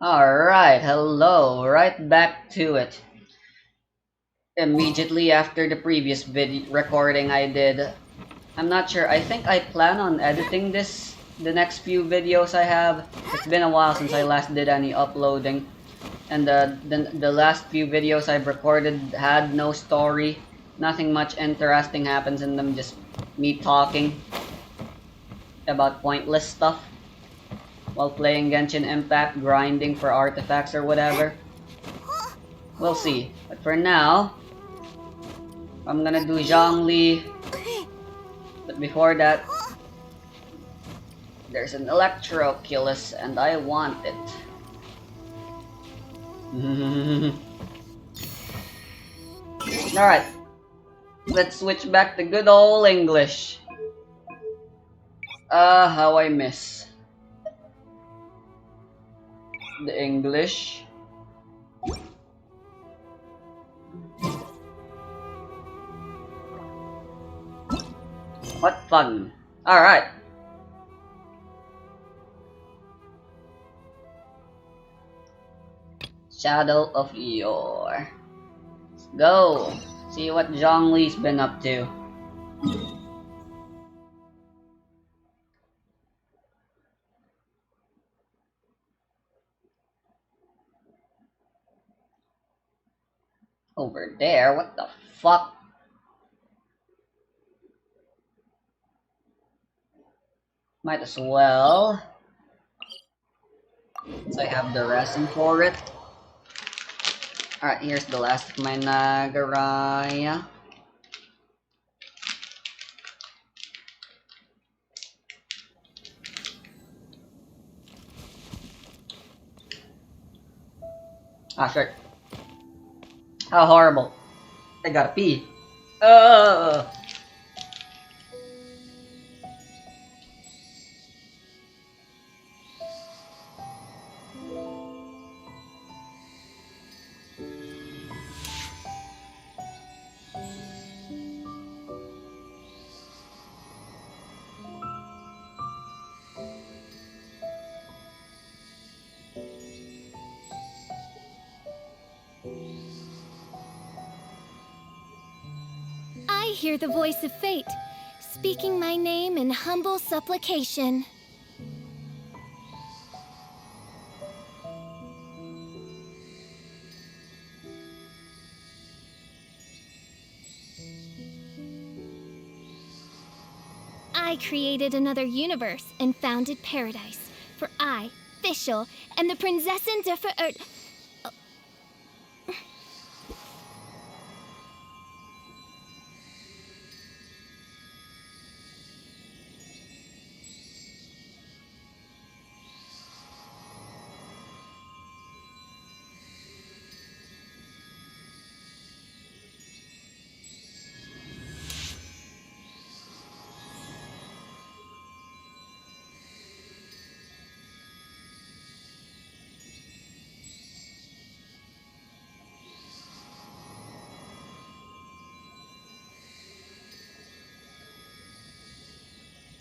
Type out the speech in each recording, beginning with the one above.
Alright, hello, right back to it. Immediately after the previous video recording I did, I'm not sure, I think I plan on editing the next few videos I have. It's been a while since I last did any uploading, and the last few videos I've recorded had no story. Nothing much interesting happens in them, just me talking about pointless stuff while playing Genshin Impact, grinding for artifacts or whatever. We'll see. But for now, I'm gonna do Zhongli. But before that, there's an Electroculus and I want it. Alright, let's switch back to good old English. How I miss the English. What fun. Alright. Shadow of Yore. Let's go. See what Zhongli's been up to. Over there? What the fuck? Might as well. Since I have the resin for it. Alright, here's the last of my Nagaraya. Ah, shit. How horrible. I gotta pee. I hear the voice of fate, speaking my name in humble supplication. I created another universe and founded paradise, for I, Fischl, am the Prinzessin der Verirrt.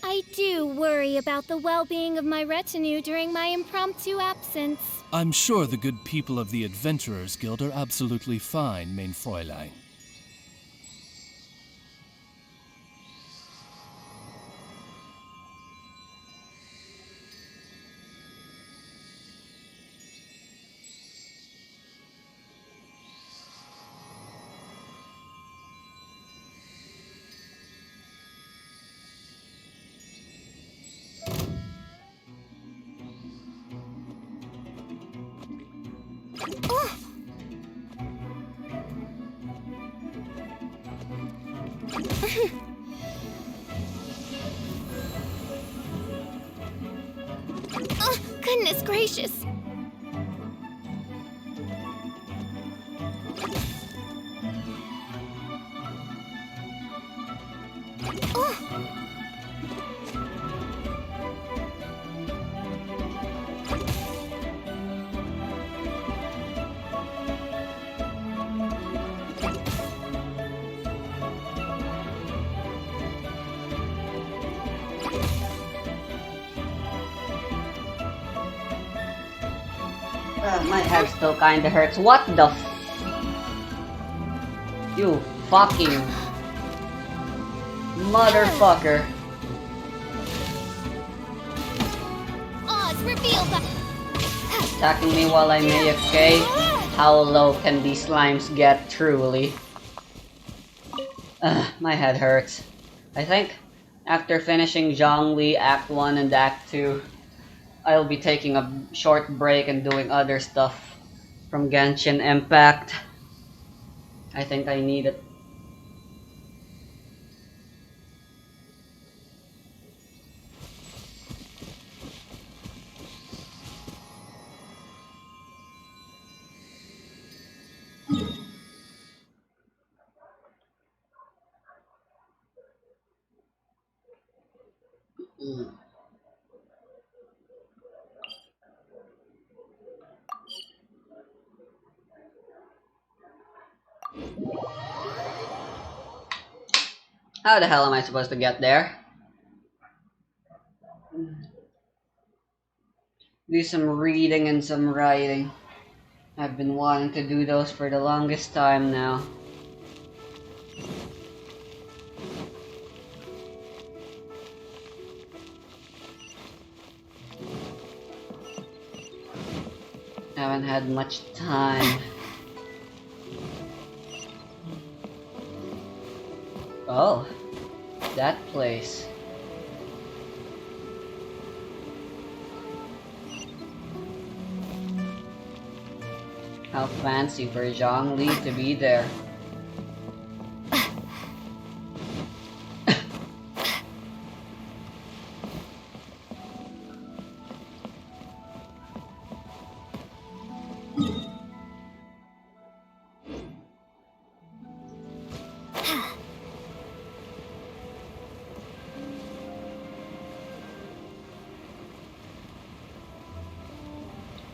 I do worry about the well-being of my retinue during my impromptu absence. I'm sure the good people of the Adventurers Guild are absolutely fine, mein Fräulein. Oh, goodness gracious! My head still kinda hurts. What the You fucking motherfucker. Oz, reveal the... Attacking me while I'm AFK? How low can these slimes get, truly? My head hurts. I think after finishing Zhongli Act 1 and Act 2, I'll be taking a short break and doing other stuff from Genshin Impact. I think I need it. How the hell am I supposed to get there? Do some reading and some writing. I've been wanting to do those for the longest time now. Haven't had much time. Oh, that place. How fancy for Zhongli to be there.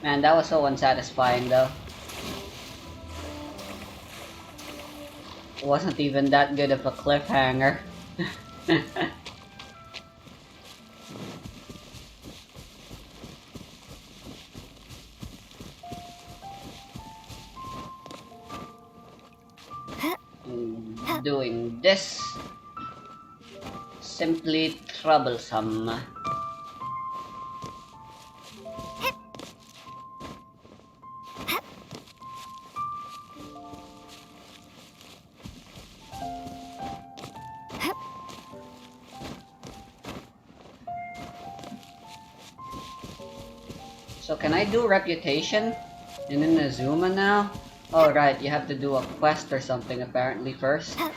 Man, that was so unsatisfying though. It wasn't even that good of a cliffhanger. Doing this simply troublesome. So can I do reputation in Inazuma now? Oh right, you have to do a quest or something apparently first. Ha!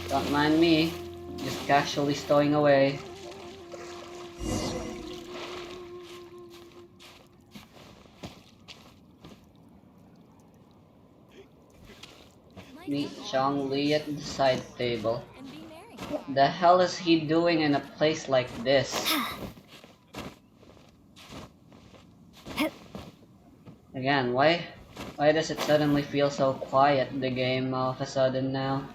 Don't mind me, just casually stowing away. Meet Zhongli at the side table. What the hell is he doing in a place like this? Again, why does it suddenly feel so quiet, the game, all of a sudden now?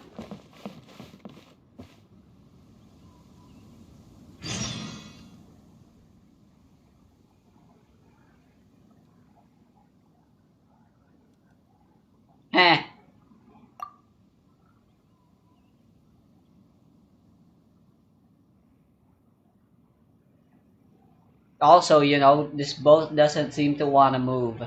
Heh! Also, you know, this boat doesn't seem to want to move.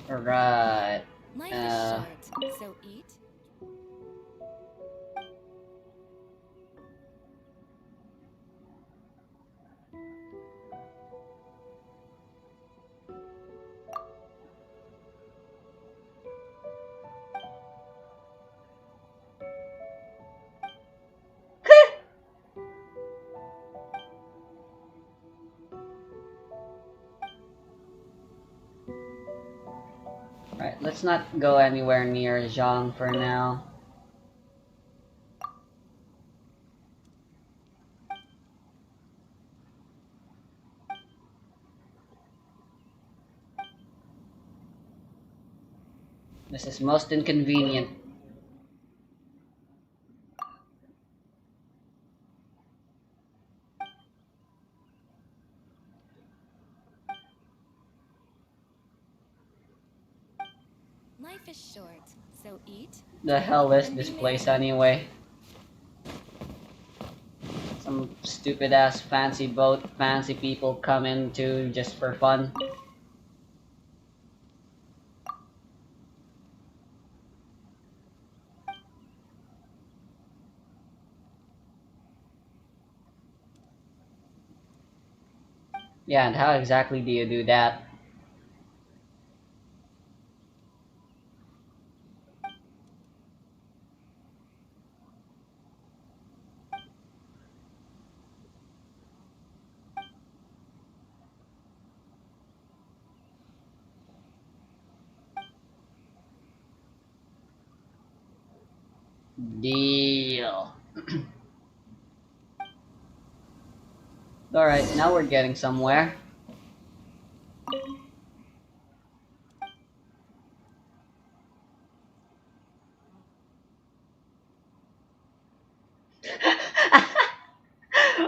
Alright. Life is short, so eat. Right, let's not go anywhere near Zhang for now. This is most inconvenient. Life is short, so eat. The hell is and this be place merry. anyway? Some stupid ass fancy boat, fancy people come into just for fun. Yeah, and how exactly do you do that? Deal. Alright, now we're getting somewhere.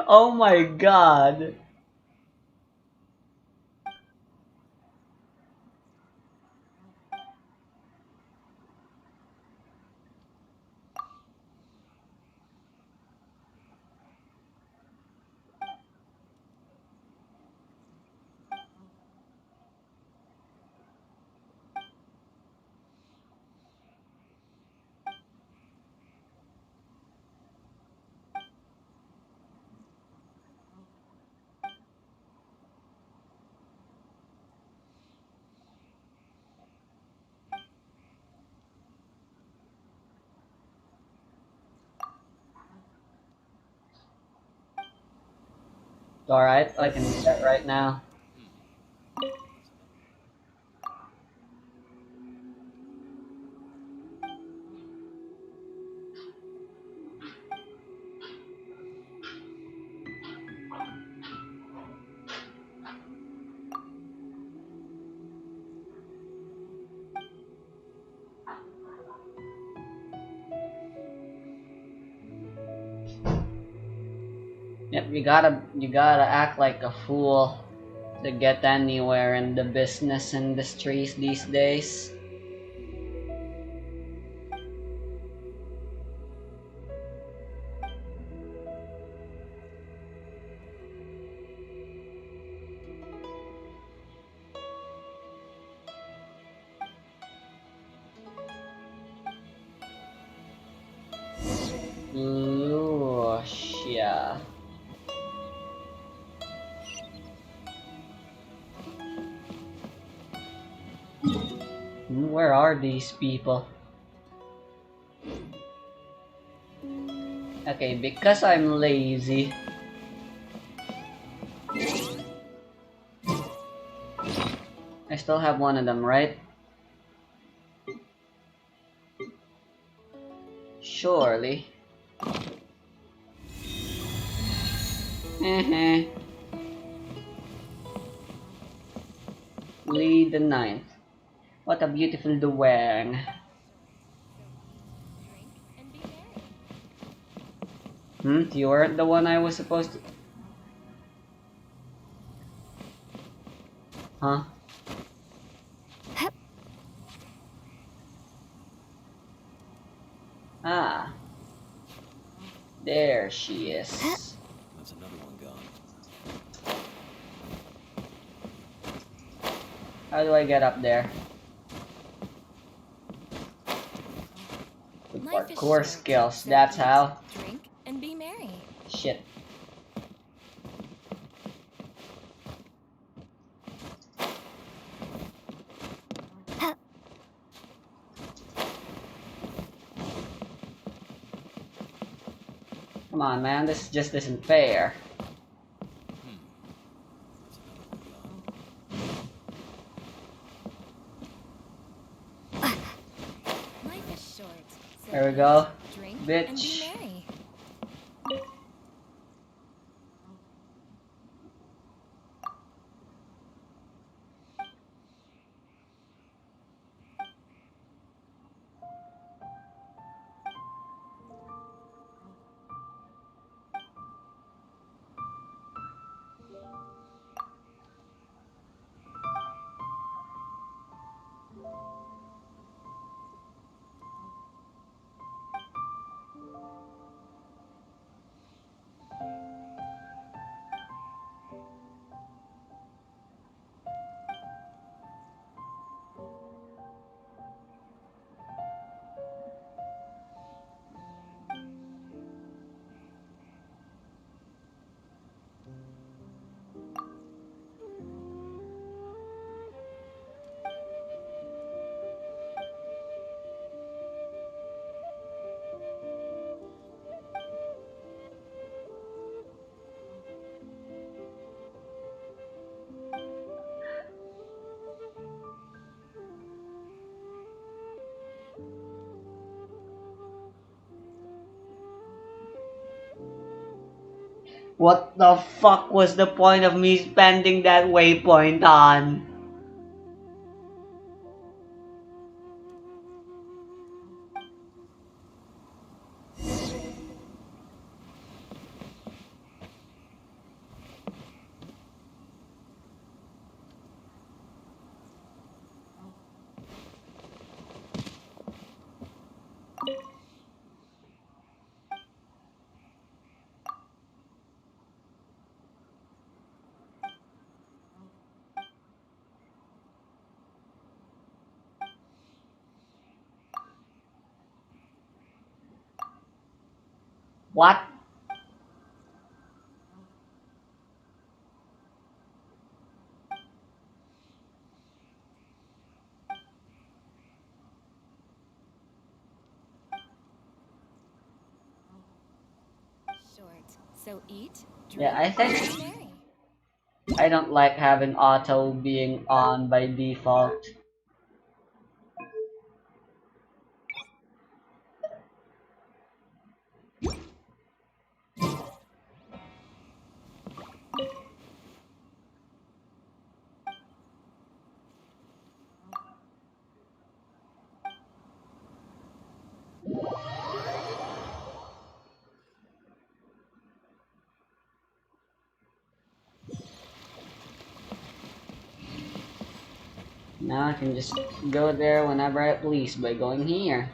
Oh my god. Alright, I can do that right now. Yep, you gotta act like a fool to get anywhere in the business industries these days. Lucia. Where are these people? Okay, because I'm lazy. I still have one of them, right? Surely. Heh. Lee the Ninth. What a beautiful duwang. Drink and be merry. You weren't the one I was supposed to... Huh? There she is. That's another one gone. How do I get up there? With Life is parkour short, skills, so that's eat, how. Drink and be merry. Shit. Come on, man, this just isn't fair. Life is short, so There we eat, go. Drink Bitch. and be merry. What the fuck was the point of me spending that waypoint on? What? Short, so eat, drink Yeah, I and think be merry. I don't like having auto being on by default. Now I can just go there whenever I please by going here.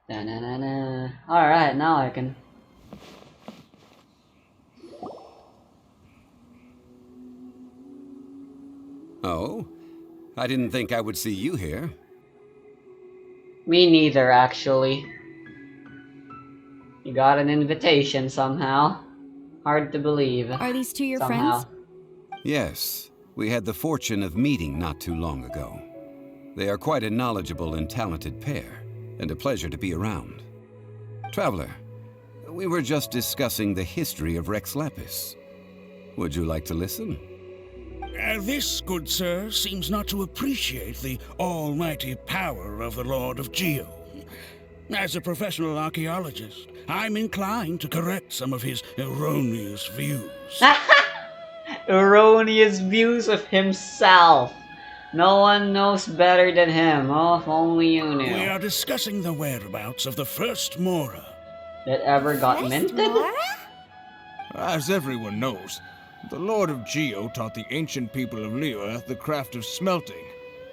Da-na-na-na. Alright, now I can. Oh? I didn't think I would see you here. Me neither, actually. You got an invitation somehow. Hard to believe. Are these two your Somehow. friends? Yes, we had the fortune of meeting not too long ago. They are quite a knowledgeable and talented pair, and a pleasure to be around. Traveler, we were just discussing the history of Rex Lapis. Would you like to listen? This, good sir, seems not to appreciate the almighty power of the Lord of Geo. As a professional archaeologist, I'm inclined to correct some of his erroneous views. Erroneous views of himself. No one knows better than him. Oh, if only you We knew. are discussing the whereabouts of the first Mora. That ever got First minted? Mora? As everyone knows, the Lord of Geo taught the ancient people of Liyue the craft of smelting,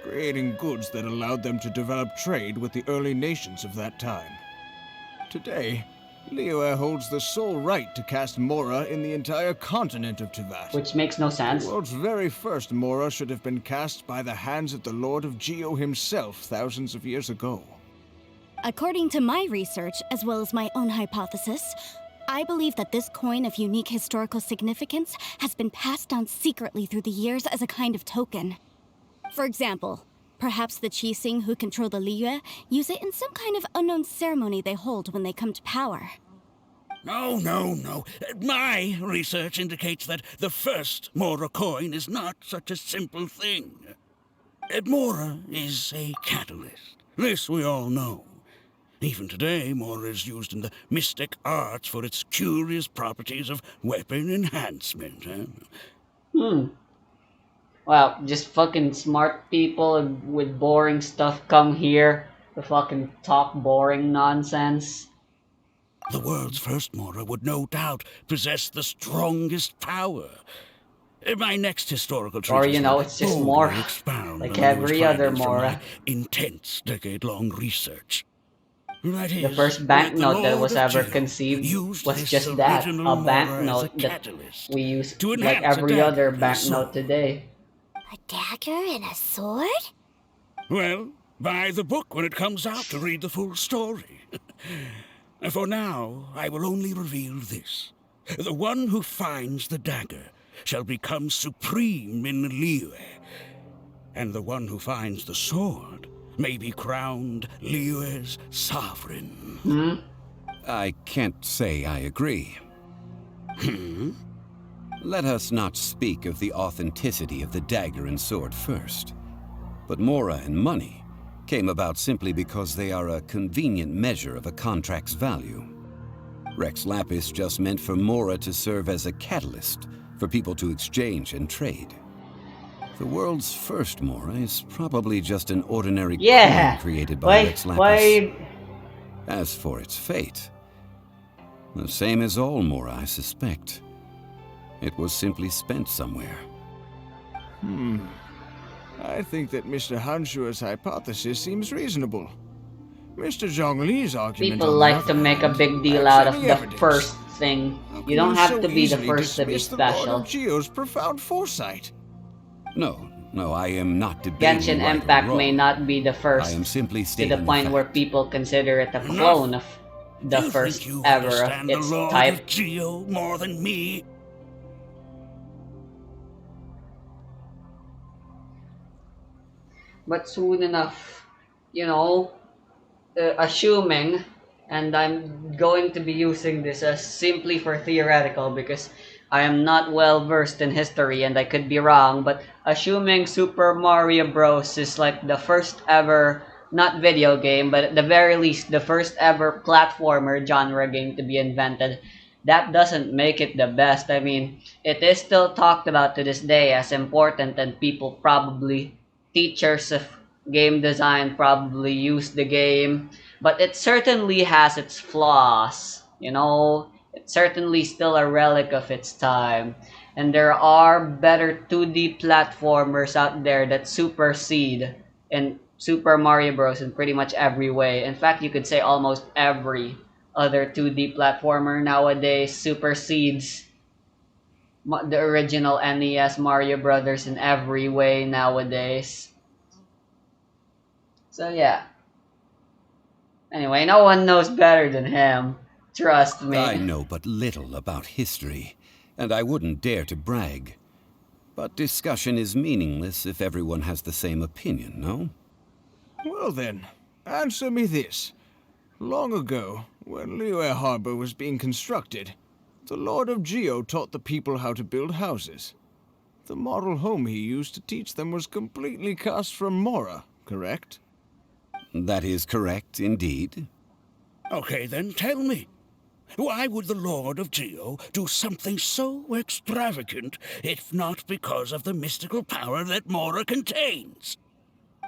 creating goods that allowed them to develop trade with the early nations of that time. Today, Liyue holds the sole right to cast Mora in the entire continent of Teyvat. Which makes no The sense. world's very first Mora should have been cast by the hands of the Lord of Geo himself thousands of years ago. According to my research, as well as my own hypothesis, I believe that this coin of unique historical significance has been passed down secretly through the years as a kind of token. For example, perhaps the Qixing who control the Liyue use it in some kind of unknown ceremony they hold when they come to power. No. My research indicates that the first Mora coin is not such a simple thing. Mora is a catalyst. This we all know. Even today, Mora is used in the mystic arts for its curious properties of weapon enhancement. Well, just fucking smart people with boring stuff come here to fucking talk boring nonsense. The world's first Mora would no doubt possess the strongest power. My next historical treatise Or, you know, will it's just boldly Mora, expound like on the newest every other findings from Mora. my intense decade-long research. That The is, first that banknote the that Lord was of ever Geo conceived used was this just that, original a Mora as banknote a that catalyst we use to like enhance a every dagger other and a banknote sword. today. A dagger and a sword? Well, buy the book when it comes out to read the full story. For now, I will only reveal this. The one who finds the dagger shall become supreme in Liyue, and the one who finds the sword may be crowned Liyue's sovereign. I can't say I agree. Let us not speak of the authenticity of the dagger and sword first. But Mora and money came about simply because they are a convenient measure of a contract's value. Rex Lapis just meant for Mora to serve as a catalyst for people to exchange and trade. The world's first Mora is probably just an ordinary Yeah! coin created by Rex Lapis. Why? As for its fate, the same as all Mora, I suspect. It was simply spent somewhere. I think that Mr. Hanshua's hypothesis seems reasonable. Mr. Zhongli's argument People on the like other to make a hand big deal lacks out of any the evidence. first thing. How You can don't have so to be the easily first to be dismiss the Lord special. of Geo's profound foresight? No, I am not debating Genshin right or Impact wrong. may not be the first, I am simply to stating the point fact. where people consider it a clone of the Do you first think you ever of understand its the Lord type. of Geo more than me? But soon enough, you know, assuming, and I'm going to be using this as simply for theoretical because I am not well versed in history and I could be wrong, but assuming Super Mario Bros. Is like the first ever, not video game, but at the very least, the first ever platformer genre game to be invented, that doesn't make it the best. I mean, it is still talked about to this day as important, and people probably, teachers of game design probably use the game, but it certainly has its flaws, you know. It's certainly still a relic of its time, and there are better 2D platformers out there that supersede in Super Mario Bros. In pretty much every way. In fact, you could say almost every other 2D platformer nowadays supersedes the original NES Mario Brothers in every way nowadays. So yeah. Anyway, no one knows better than him. Trust me. I know but little about history, and I wouldn't dare to brag. But discussion is meaningless if everyone has the same opinion, no? Well then, answer me this. Long ago, when Liyue Harbor was being constructed, the Lord of Geo taught the people how to build houses. The model home he used to teach them was completely cast from Mora, correct? That is correct, indeed. Okay, then tell me. Why would the Lord of Geo do something so extravagant if not because of the mystical power that Mora contains?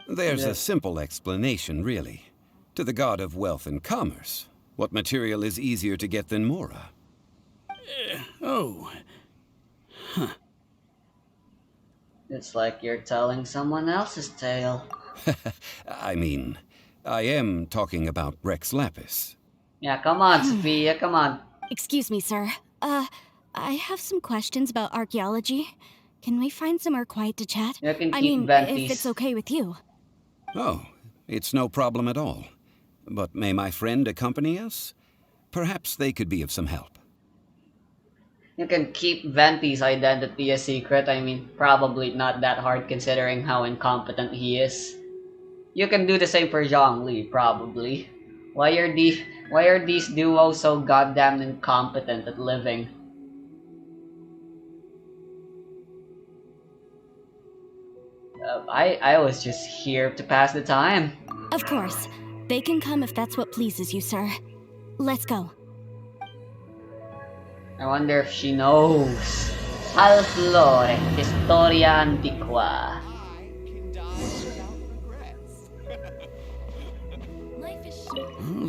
There's Yeah. a simple explanation, really. To the god of wealth and commerce, what material is easier to get than Mora? Oh, It's like you're telling someone else's tale. I mean, I am talking about Rex Lapis. Yeah, come on, Sophia, come on. Excuse me, sir. I have some questions about archaeology. Can we find somewhere quiet to chat? You can I keep mean, Ventis. if it's okay with you. Oh, it's no problem at all. But may my friend accompany us? Perhaps they could be of some help. You can keep Venti's identity a secret. I mean, probably not that hard considering how incompetent he is. You can do the same for Zhongli, probably. Why are these duos so goddamn incompetent at living? I was just here to pass the time. Of course. They can come if that's what pleases you, sir. Let's go. I wonder if she knows. Folklore, Historia Antiqua.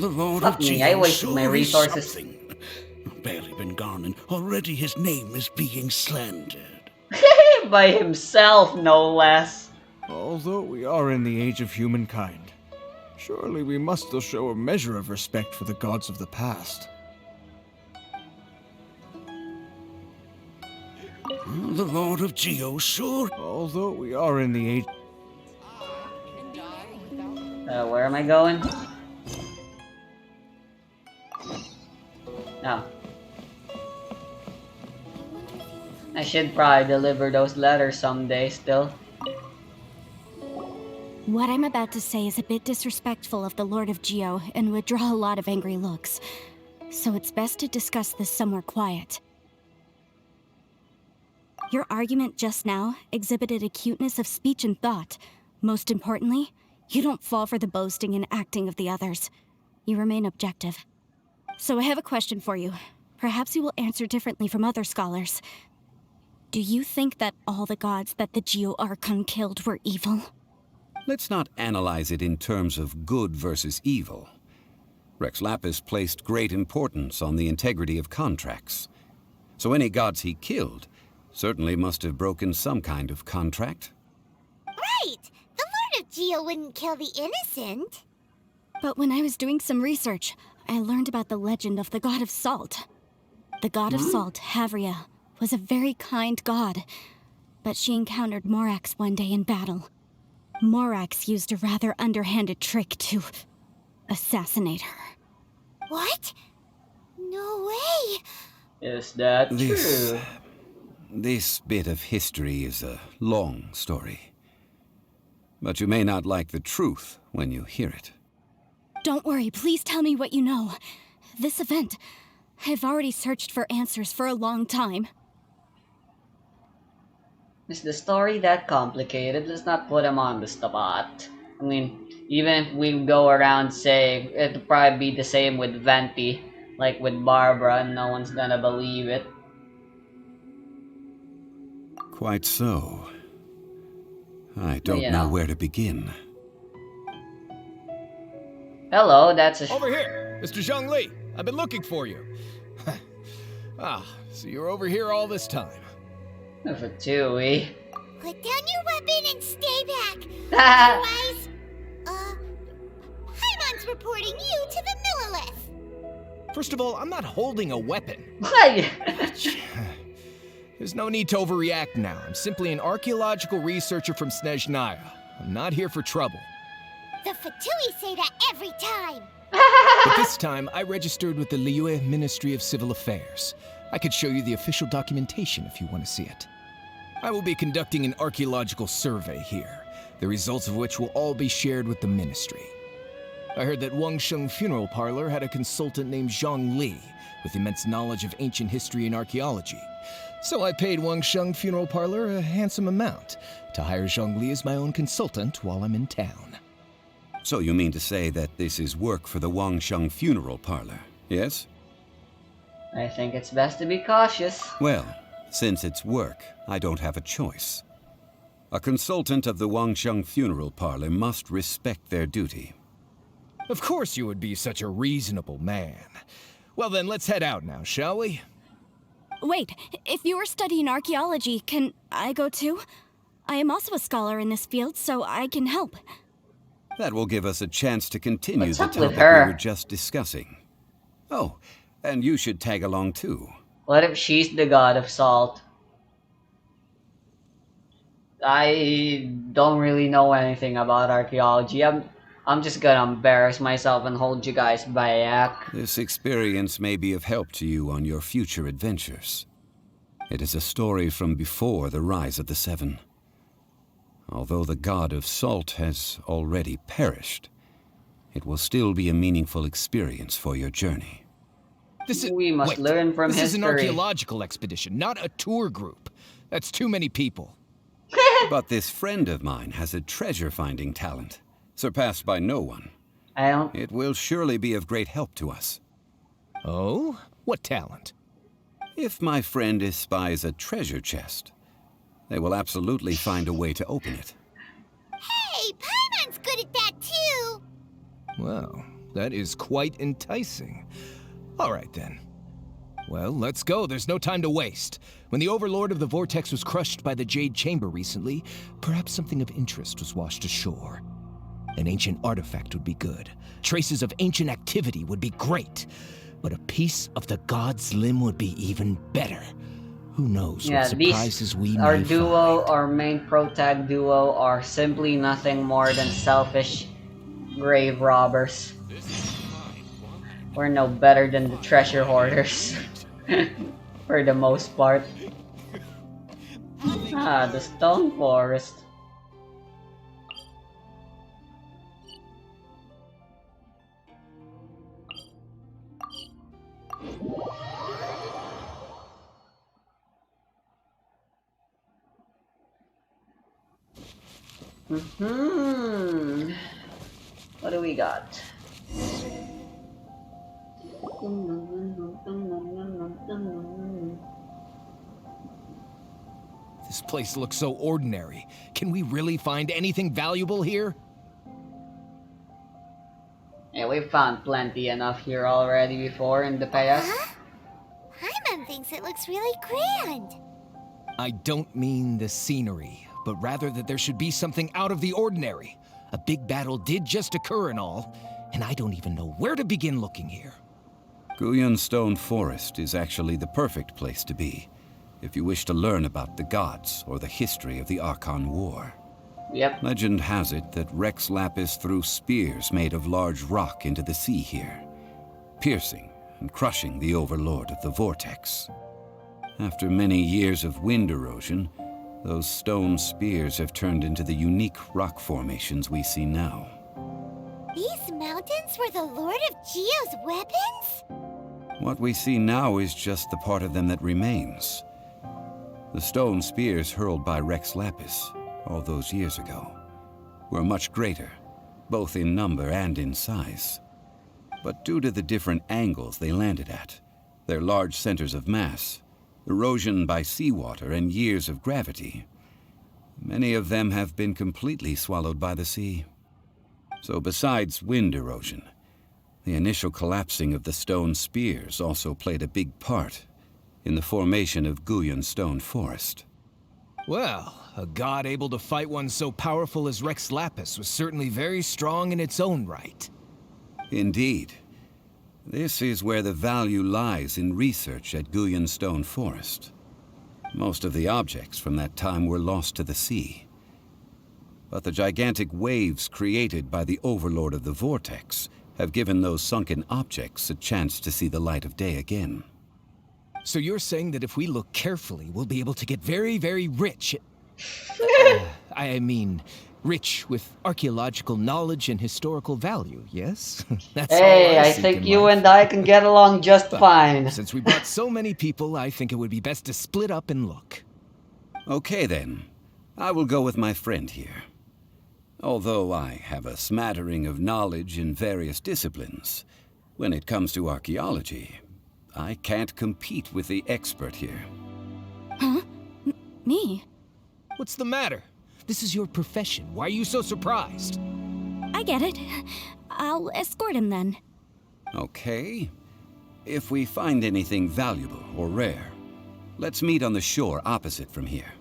the Lord Fuck of me, Geo I wasted my sure is resources. something. Barely been gone, and already his name is being slandered. By himself, no less. Although we are in the age of humankind, surely we must still show a measure of respect for the gods of the past. The Lord of Geo sure. Although we are in the age... Where am I going? No. I should probably deliver those letters someday still. What I'm about to say is a bit disrespectful of the Lord of Geo and would draw a lot of angry looks. So it's best to discuss this somewhere quiet. Your argument just now exhibited acuteness of speech and thought. Most importantly, you don't fall for the boasting and acting of the others. You remain objective. So I have a question for you. Perhaps you will answer differently from other scholars. Do you think that all the gods that the Geo Archon killed were evil? Let's not analyze it in terms of good versus evil. Rex Lapis placed great importance on the integrity of contracts. So any gods he killed certainly must have broken some kind of contract. Right! The Lord of Geo wouldn't kill the innocent. But when I was doing some research, I learned about the legend of the god of salt. The god of salt, Havria, was a very kind god, but she encountered Morax one day in battle. Morax used a rather underhanded trick to assassinate her. What? No way! Is that true? This bit of history is a long story. But you may not like the truth when you hear it. Don't worry, please tell me what you know. This event, I've already searched for answers for a long time. Is the story that complicated? Let's not put him on the spot. I mean, even if we go around saying it'll probably be the same with Venti, like with Barbara, and no one's gonna believe it. Quite so. I don't you know know. where to begin. Hello, that's a. Over here, Mr. Zhongli. I've been looking for you. So you're over here all this time. For Tui. Put down your weapon and stay back. Otherwise, Paimon's reporting you to the Millilith. First of all, I'm not holding a weapon. What? There's no need to overreact now. I'm simply an archaeological researcher from Snezhnaya. I'm not here for trouble. The Fatui say that every time. But this time, I registered with the Liyue Ministry of Civil Affairs. I could show you the official documentation if you want to see it. I will be conducting an archaeological survey here, the results of which will all be shared with the ministry. I heard that Wangsheng Funeral Parlor had a consultant named Zhang Li, with immense knowledge of ancient history and archaeology. So I paid Wangsheng Funeral Parlor a handsome amount to hire Zhang Li as my own consultant while I'm in town. So you mean to say that this is work for the Wangsheng funeral parlor, yes? I think it's best to be cautious. Well, since it's work, I don't have a choice. A consultant of the Wangsheng funeral parlor must respect their duty. Of course you would be such a reasonable man. Well then, let's head out now, shall we? Wait, if you are studying archaeology, can I go too? I am also a scholar in this field, so I can help. That will give us a chance to continue What's the up with topic her? we were just discussing. Oh, and you should tag along too. What if she's the god of salt? I don't really know anything about archaeology. I'm just gonna embarrass myself and hold you guys back. This experience may be of help to you on your future adventures. It is a story from before the rise of the Seven. Although the god of salt has already perished, it will still be a meaningful experience for your journey. We must learn from This is an history. archaeological expedition, not a tour group. That's too many people. But this friend of mine has a treasure-finding talent, surpassed by no one. I don't. It will surely be of great help to us. Oh? What talent? If my friend espies a treasure chest, they will absolutely find a way to open it. Hey, Paimon's good at that too! Well, that is quite enticing. All right then. Well, let's go. There's no time to waste. When the Overlord of the Vortex was crushed by the Jade Chamber recently, perhaps something of interest was washed ashore. An ancient artifact would be good. Traces of ancient activity would be great. But a piece of the god's limb would be even better. Who knows what surprises we may Our find. duo, our main protag duo, are simply nothing more than selfish grave robbers. We're no better than the treasure hoarders. For the most part. Ah, the stone forest. What do we got? This place looks so ordinary. Can we really find anything valuable here? Yeah, we've found plenty enough here already before in the past. Huh? Paimon thinks it looks really grand. I don't mean the scenery, but rather that there should be something out of the ordinary. A big battle did just occur and all, and I don't even know where to begin looking here. Guyun Stone Forest is actually the perfect place to be, if you wish to learn about the gods or the history of the Archon War. Yep. Legend has it that Rex Lapis threw spears made of large rock into the sea here, piercing and crushing the Overlord of the Vortex. After many years of wind erosion, those stone spears have turned into the unique rock formations we see now. These mountains were the Lord of Geo's weapons? What we see now is just the part of them that remains. The stone spears hurled by Rex Lapis all those years ago were much greater, both in number and in size. But due to the different angles they landed at, their large centers of mass, erosion by seawater, and years of gravity, many of them have been completely swallowed by the sea. So besides wind erosion, the initial collapsing of the stone spears also played a big part in the formation of Guyun Stone Forest. Well, a god able to fight one so powerful as Rex Lapis was certainly very strong in its own right. Indeed. This is where the value lies in research at Guyun Stone Forest. Most of the objects from that time were lost to the sea. But the gigantic waves created by the Overlord of the Vortex have given those sunken objects a chance to see the light of day again. So you're saying that if we look carefully, we'll be able to get very, very rich. I mean, rich with archaeological knowledge and historical value, yes? That's Hey, all I seek think in you life. and I can get along just fine. Since we brought so many people, I think it would be best to split up and look. Okay then. I will go with my friend here. Although I have a smattering of knowledge in various disciplines, when it comes to archaeology, I can't compete with the expert here. Huh? Me? What's the matter? This is your profession. Why are you so surprised? I get it. I'll escort him then. Okay. If we find anything valuable or rare, let's meet on the shore opposite from here.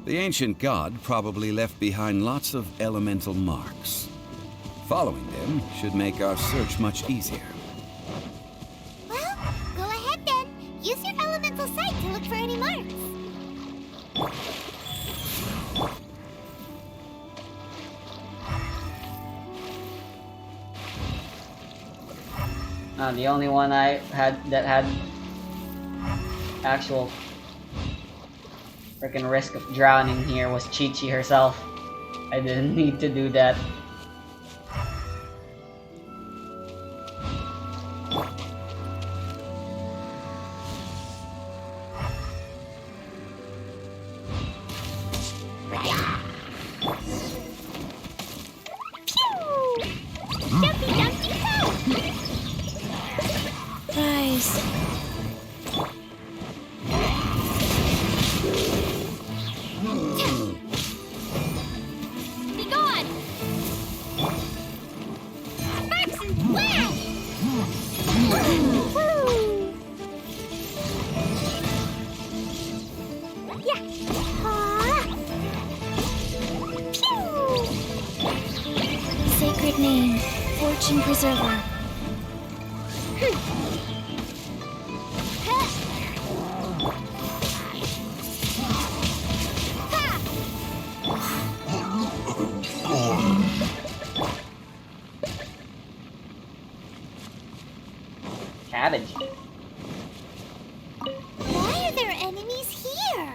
The ancient god probably left behind lots of elemental marks. Following them should make our search much easier. Well, go ahead then. Use your elemental sight to look for any marks. The only one I had that had actual freaking risk of drowning here was Chi-Chi herself. I didn't need to do that. Rise. Be gone! Sparks and flash! Yeah. Pew! Sacred name, Fortune Preserver. Cabbage. Why are there enemies here?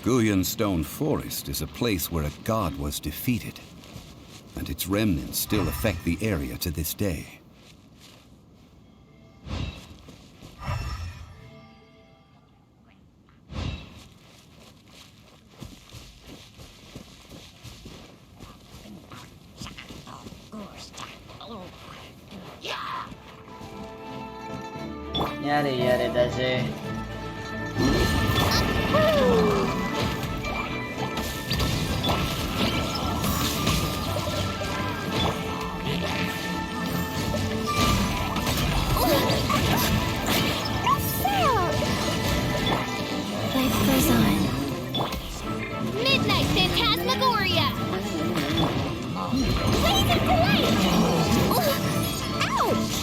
Guyan Stone Forest is a place where a god was defeated, and its remnants still affect the area to this day. Yada yada does it. Life goes on. Midnight Phantasmagoria! Blazing delight! Ouch!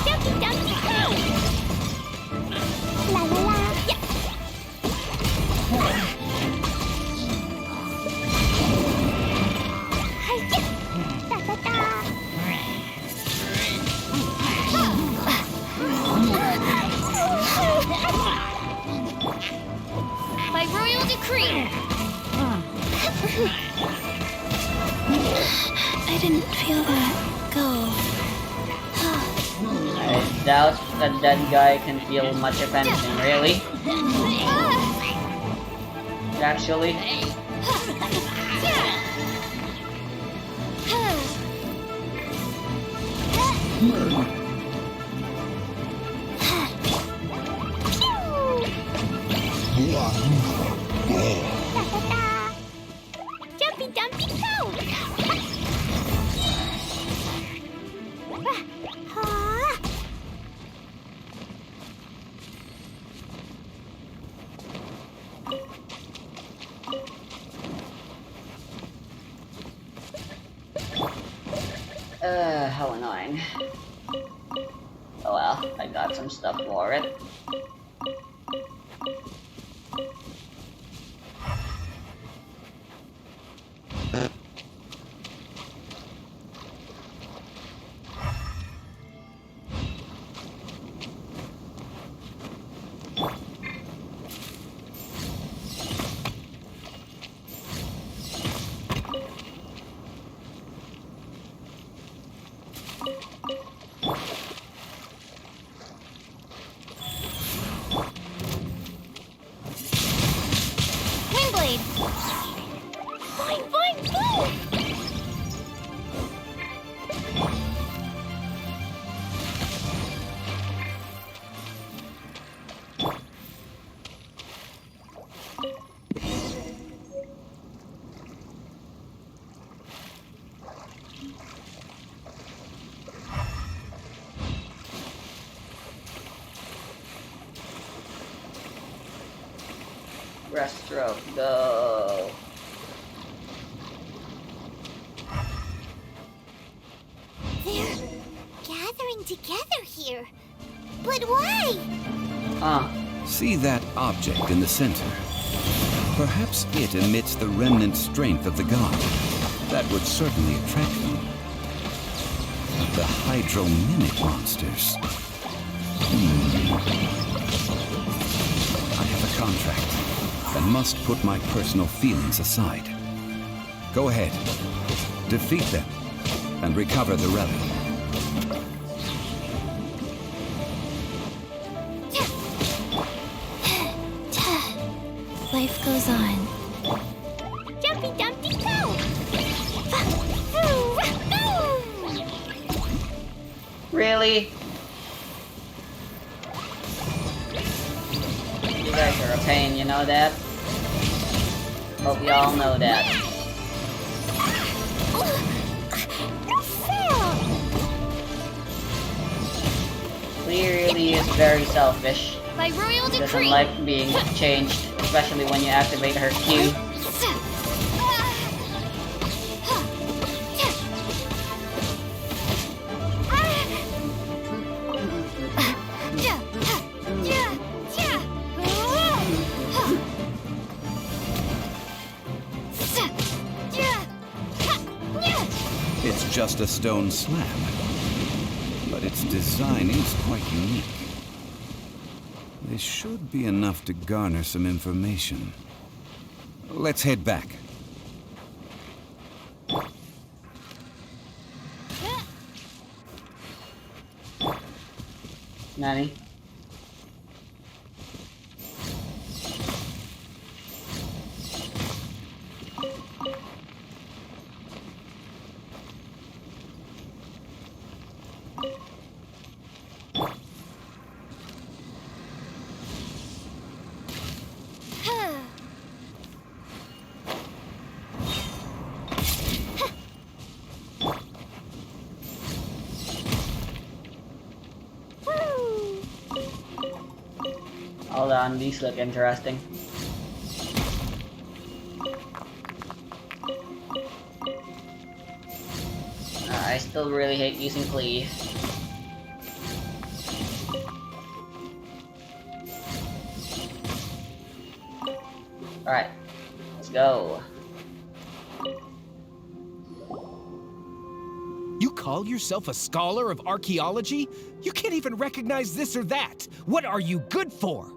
Dumpy dumpy cow! La la la! Yeah. Hi-ya! Da da da! By royal decree! I didn't feel that go. I doubt that that guy can feel much of anything, really. Actually. Jumpy dumpy cow! How annoying. Oh well, I got some stuff for it. Breaststroke, go. They're gathering together here. But why? See that object in the center? Perhaps it emits the remnant strength of the god. That would certainly attract them. The hydro-mimic monsters. I have a contract and must put my personal feelings aside. Go ahead. Defeat them and recover the relic. Life goes on. Jumpy Dumpty go! Really? You guys are a pain, you know that? Hope y'all know that. Clearly is very selfish. By royal Doesn't decree. like being changed, especially when you activate her Q. It's just a stone slab, but its design is quite unique. This should be enough to garner some information. Let's head back. Nani? Hold on, these look interesting. I still really hate using cleave. Alright, let's go. You call yourself a scholar of archaeology? You can't even recognize this or that. What are you good for?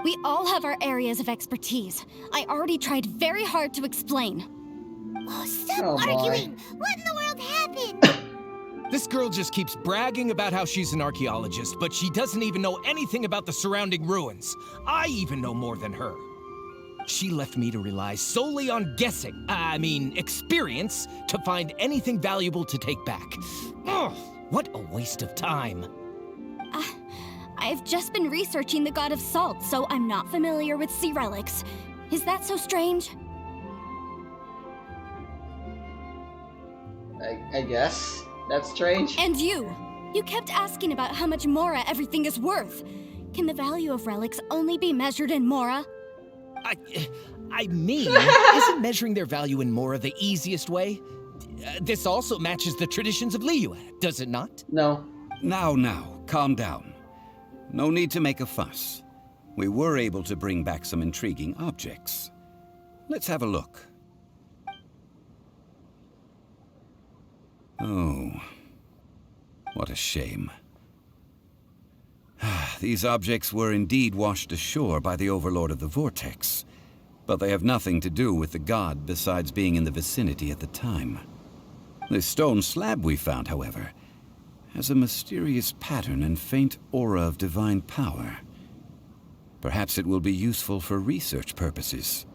We all have our areas of expertise. I already tried very hard to explain. Oh, stop Oh, boy. arguing! What in the world happened? This girl just keeps bragging about how she's an archaeologist, but she doesn't even know anything about the surrounding ruins. I even know more than her. She left me to rely solely on guessing, experience, to find anything valuable to take back. Ugh, what a waste of time. I've just been researching the god of salt, so I'm not familiar with sea relics. Is that so strange? I guess. That's strange. And you kept asking about how much Mora everything is worth. Can the value of relics only be measured in Mora? Isn't measuring their value in Mora the easiest way? This also matches the traditions of Liyue, does it not? No. Now, calm down. No need to make a fuss. We were able to bring back some intriguing objects. Let's have a look. Oh, what a shame. These objects were indeed washed ashore by the Overlord of the Vortex, but they have nothing to do with the god besides being in the vicinity at the time. This stone slab we found, however, has a mysterious pattern and faint aura of divine power. Perhaps it will be useful for research purposes.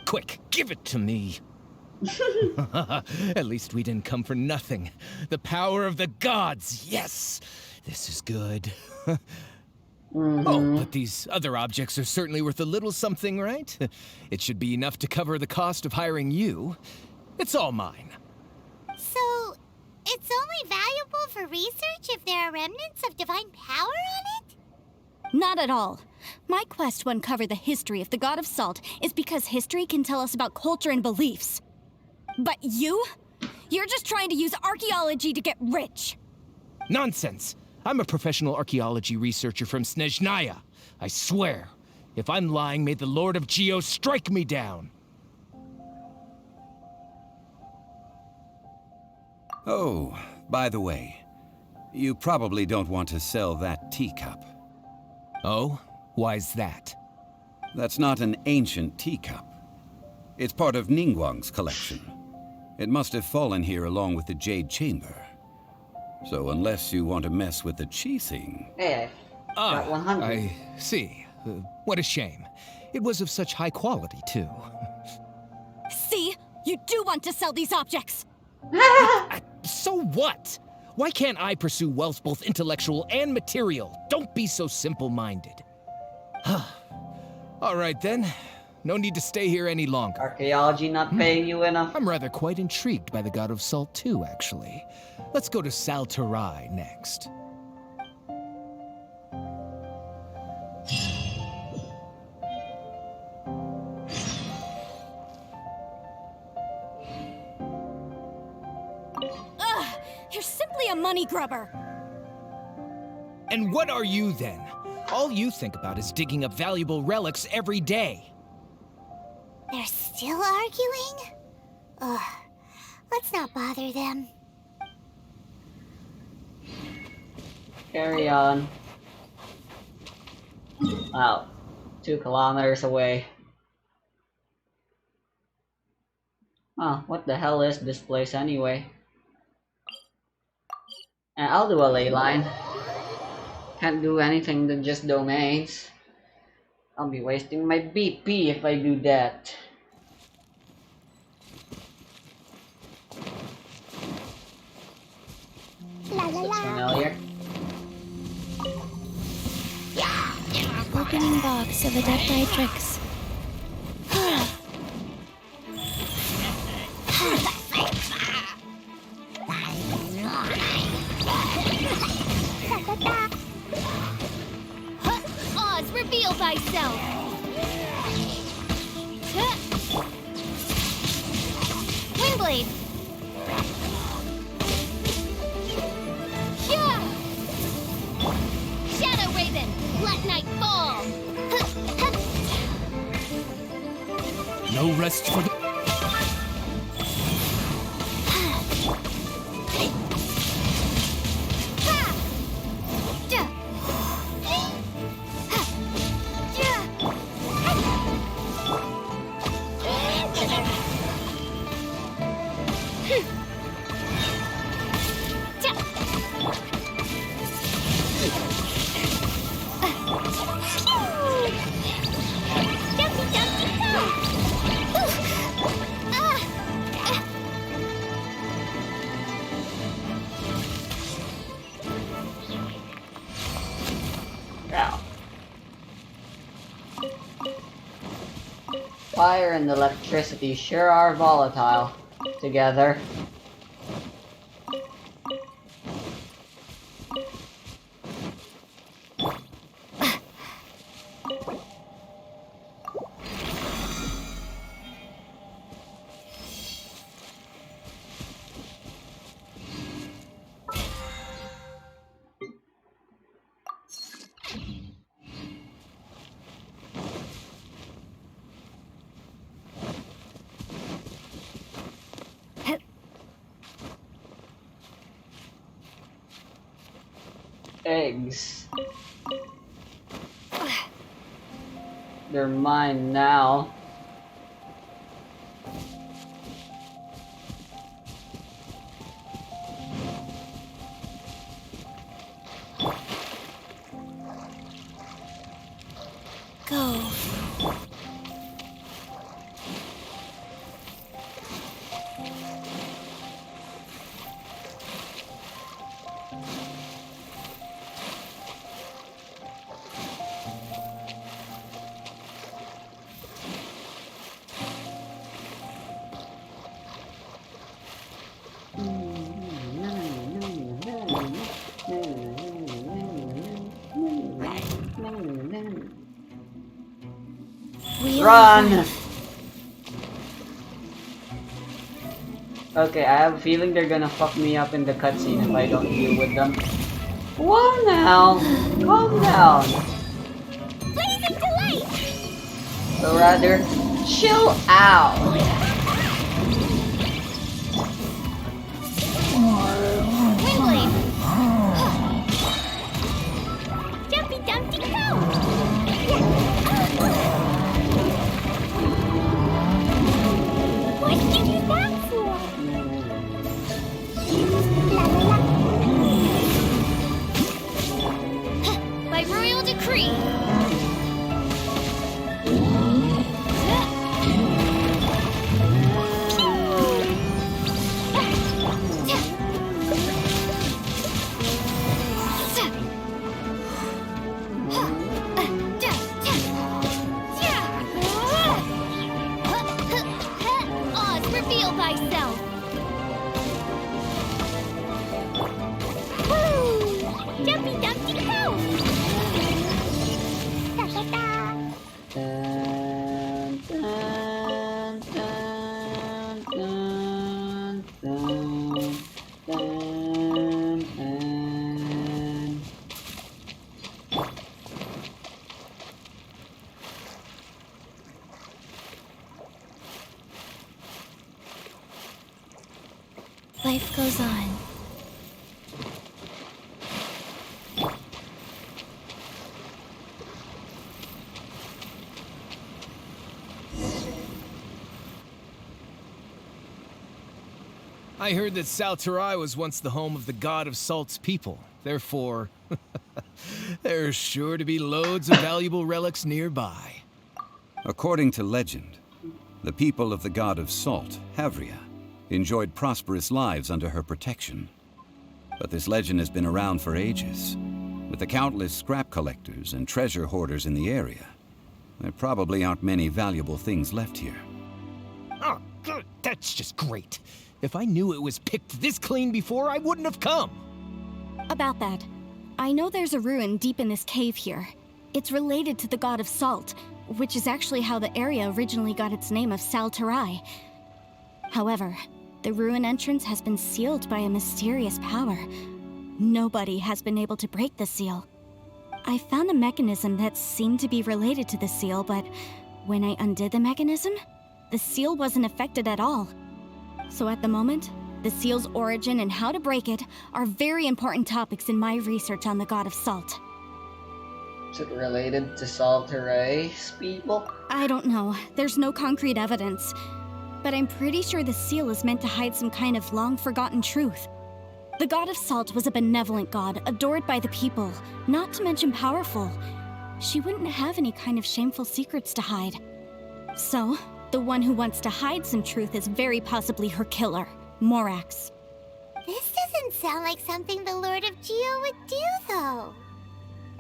Quick, give it to me. At least we didn't come for nothing. The power of the gods, yes! This is good. Oh, but these other objects are certainly worth a little something, right? It should be enough to cover the cost of hiring you. It's all mine. So, it's only valuable for research if there are remnants of divine power on it? Not at all. My quest to uncover the history of the God of Salt is because history can tell us about culture and beliefs. But you're just trying to use archaeology to get rich. Nonsense! I'm a professional archaeology researcher from Snezhnaya. I swear, if I'm lying, may the Lord of Geo strike me down. Oh, by the way, you probably don't want to sell that teacup. Oh? Why's that? That's not an ancient teacup. It's part of Ningguang's collection. It must have fallen here along with the Jade Chamber. So unless you want to mess with the Qixing... Hey, I got 100. I see. What a shame. It was of such high quality, too. See? You do want to sell these objects! So what? Why can't I pursue wealth both intellectual and material? Don't be so simple-minded. All right, then. No need to stay here any longer. Archaeology not paying you enough? I'm rather quite intrigued by the God of Salt, too, actually. Let's go to Saltarai next. Ugh! You're simply a money grubber! And what are you, then? All you think about is digging up valuable relics every day. They're still arguing? Ugh. Let's not bother them. Carry on. Wow. 2 kilometers away. Huh, what the hell is this place anyway? And I'll do a ley line. Can't do anything than just domains. I'll be wasting my BP if I do that. La la Looks la. familiar. Opening box of Adepti Tricks. Oz, reveal thyself! Windblade! Shadow Raven! Let night fall! No rest for the... Fire and electricity sure are volatile together. Eggs. They're mine now. Go. Run! Okay, I have a feeling they're gonna fuck me up in the cutscene if I don't deal with them. Whoa now! Calm down! Blazing delight! So rather, chill out! Windblade! Jumpy Dumpty Go! What did you do that for? La la la. By royal decree. Oz, reveal thyself. Woo! Jumpy Dumpty Go! Da da da! Dun, dun, dun, dun, dun, dun, dun. Life goes on. I heard that Salterai was once the home of the god of Salt's people. Therefore, there's sure to be loads of valuable relics nearby. According to legend, the people of the god of Salt, Havria, enjoyed prosperous lives under her protection. But this legend has been around for ages. With the countless scrap collectors and treasure hoarders in the area, there probably aren't many valuable things left here. Oh, good. That's just great. If I knew it was picked this clean before, I wouldn't have come. About that, I know there's a ruin deep in this cave here. It's related to the god of Salt, which is actually how the area originally got its name of Salterai. However, the ruin entrance has been sealed by a mysterious power. Nobody has been able to break the seal. I found a mechanism that seemed to be related to the seal, but when I undid the mechanism, the seal wasn't affected at all. So at the moment, the seal's origin and how to break it are very important topics in my research on the god of Salt. Is it related to Salteray's people? I don't know. There's no concrete evidence. But I'm pretty sure the seal is meant to hide some kind of long-forgotten truth. The god of Salt was a benevolent god, adored by the people, not to mention powerful. She wouldn't have any kind of shameful secrets to hide. So, the one who wants to hide some truth is very possibly her killer, Morax. This doesn't sound like something the Lord of Geo would do, though.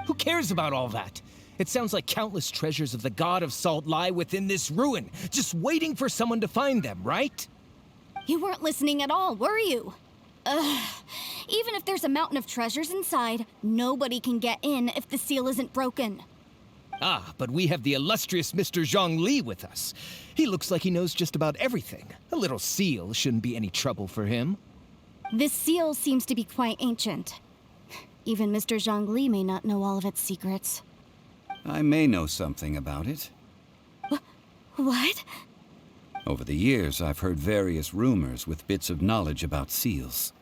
Who cares about all that? It sounds like countless treasures of the god of Salt lie within this ruin, just waiting for someone to find them, right? You weren't listening at all, were you? Ugh. Even if there's a mountain of treasures inside, nobody can get in if the seal isn't broken. Ah, but we have the illustrious Mr. Zhongli with us. He looks like he knows just about everything. A little seal shouldn't be any trouble for him. This seal seems to be quite ancient. Even Mr. Zhongli may not know all of its secrets. I may know something about it. What? Over the years, I've heard various rumors with bits of knowledge about seals.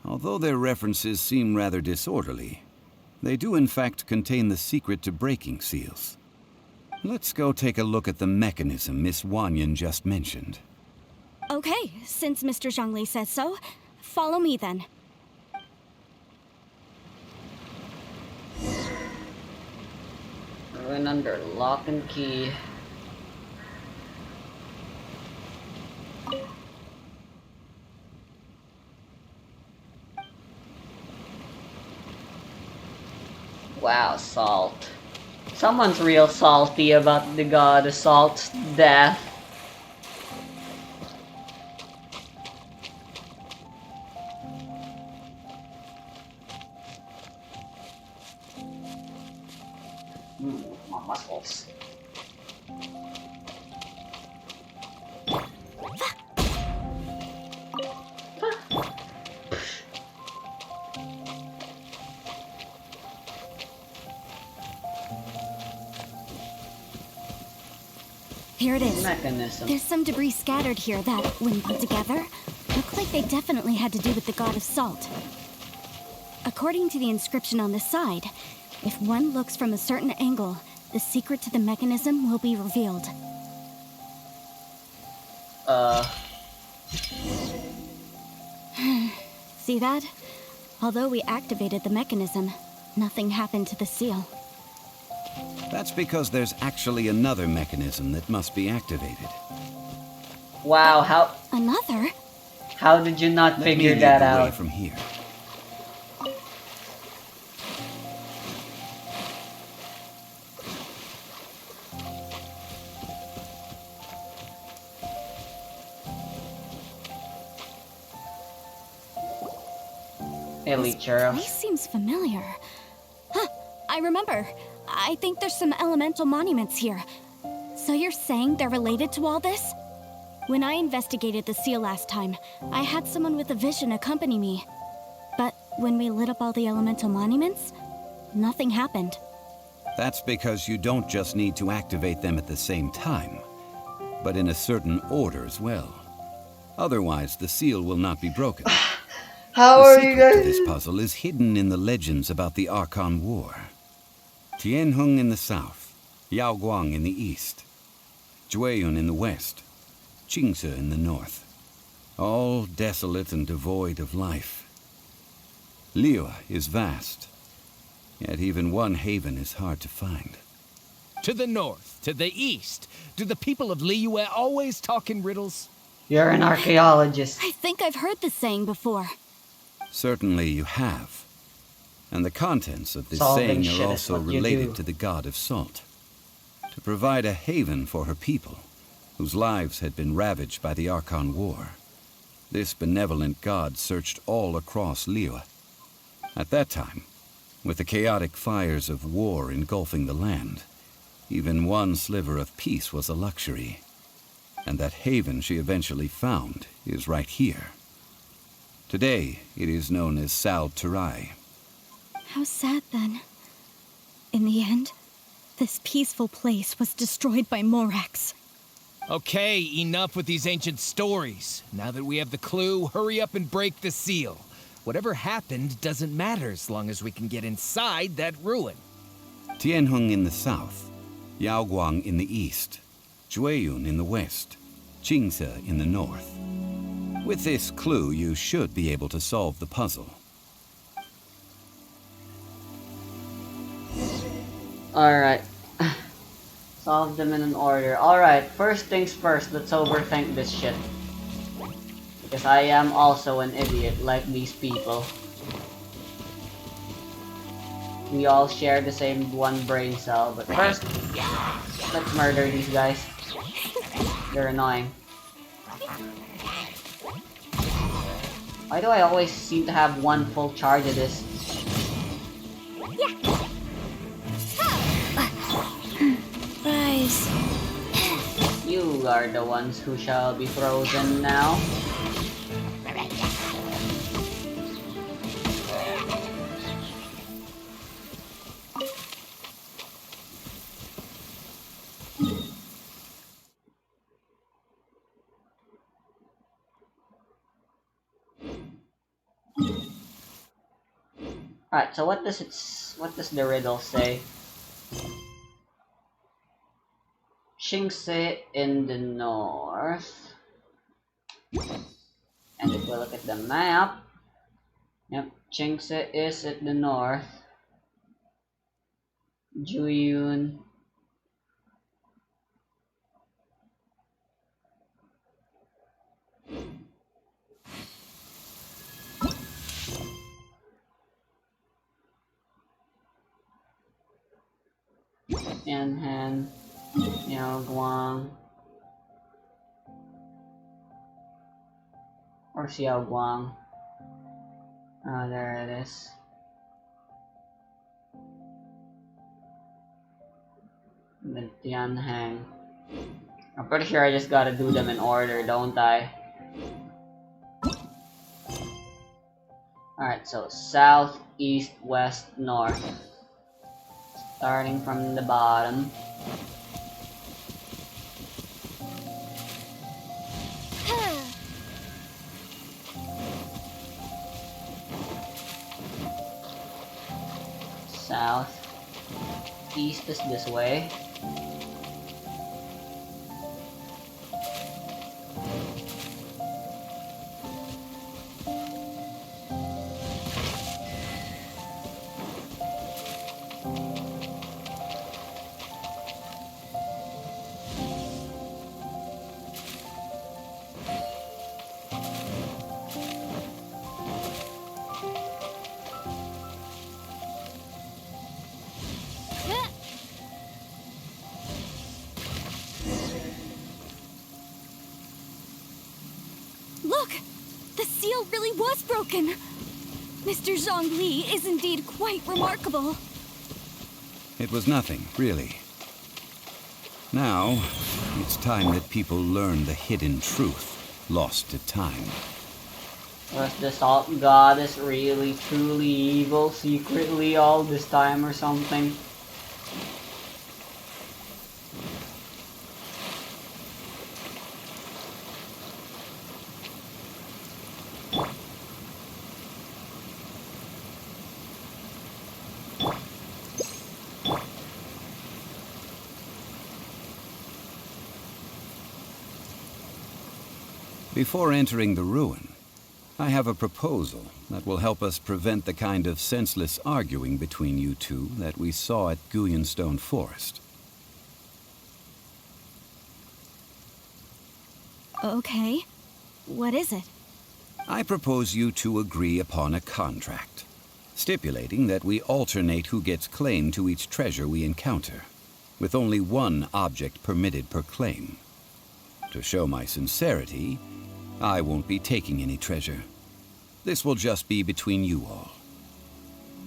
Although their references seem rather disorderly, they do in fact contain the secret to breaking seals. Let's go take a look at the mechanism Miss Wanyan just mentioned. Okay, since Mr. Zhongli says so, follow me then. Ruin under lock and key. Wow, Salt. Someone's real salty about the god of Salt's death. My muscles. Here it is. Mechanism. There's some debris scattered here that, when put together, look like they definitely had to do with the god of salt. According to the inscription on the side, if one looks from a certain angle, the secret to the mechanism will be revealed. See that? Although we activated the mechanism, nothing happened to the seal. That's because there's actually another mechanism that must be activated. Wow, Another? how did you not Let figure me lead that the way out? from here. Elite This churro. place seems familiar. Huh, I remember. I think there's some elemental monuments here. So you're saying they're related to all this? When I investigated the seal last time, I had someone with a vision accompany me. But when we lit up all the elemental monuments, nothing happened. That's because you don't just need to activate them at the same time, but in a certain order as well. Otherwise, the seal will not be broken. How The are you secret to guys? this puzzle is hidden in the legends about the Archon War. Tianheng in the south, Yaoguang in the east, Jueyun in the west, Qingce in the north. All desolate and devoid of life. Liyue is vast, yet even one haven is hard to find. To the north, to the east. Do the people of Liyue always talk in riddles? You're an archaeologist. I think I've heard this saying before. Certainly you have. And the contents of this Solving saying shit are is also what you related do. to the god of salt. To provide a haven for her people, whose lives had been ravaged by the Archon War. This benevolent god searched all across Liyue. At that time, with the chaotic fires of war engulfing the land, even one sliver of peace was a luxury. And that haven she eventually found is right here. Today, it is known as Sal Turai. How sad then. In the end, this peaceful place was destroyed by Morax. Okay, enough with these ancient stories. Now that we have the clue, hurry up and break the seal. Whatever happened doesn't matter as long as we can get inside that ruin. Tianheng in the south, Yaoguang in the east, Jueyun in the west, Qingce in the north. With this clue, you should be able to solve the puzzle. Alright. Solve them in an order. Alright, first things first, let's overthink this shit. Because I am also an idiot like these people. We all share the same one brain cell, but first, let's murder these guys. They're annoying. Why do I always seem to have one full charge of this? Rise. You are the ones who shall be frozen now. Alright, so what does the riddle say? Qingce in the north. And if we look at the map, yep, Qingce is at the north. Jueyun. Yanhan, Yaoguang, or Xiaoguang. Oh, there it is. And then Tianheng. I'm pretty sure I just gotta do them in order, don't I? Alright, so south, east, west, north. Starting from the bottom. east is this way. Look! The seal really was broken! Mr. Zhongli is indeed quite remarkable. It was nothing, really. Now, it's time that people learn the hidden truth lost to time. Was the salt goddess really truly evil secretly all this time or something? Before entering the ruin, I have a proposal that will help us prevent the kind of senseless arguing between you two that we saw at Guyenstone Forest. Okay. What is it? I propose you two agree upon a contract, stipulating that we alternate who gets claim to each treasure we encounter, with only one object permitted per claim. To show my sincerity, I won't be taking any treasure. This will just be between you all.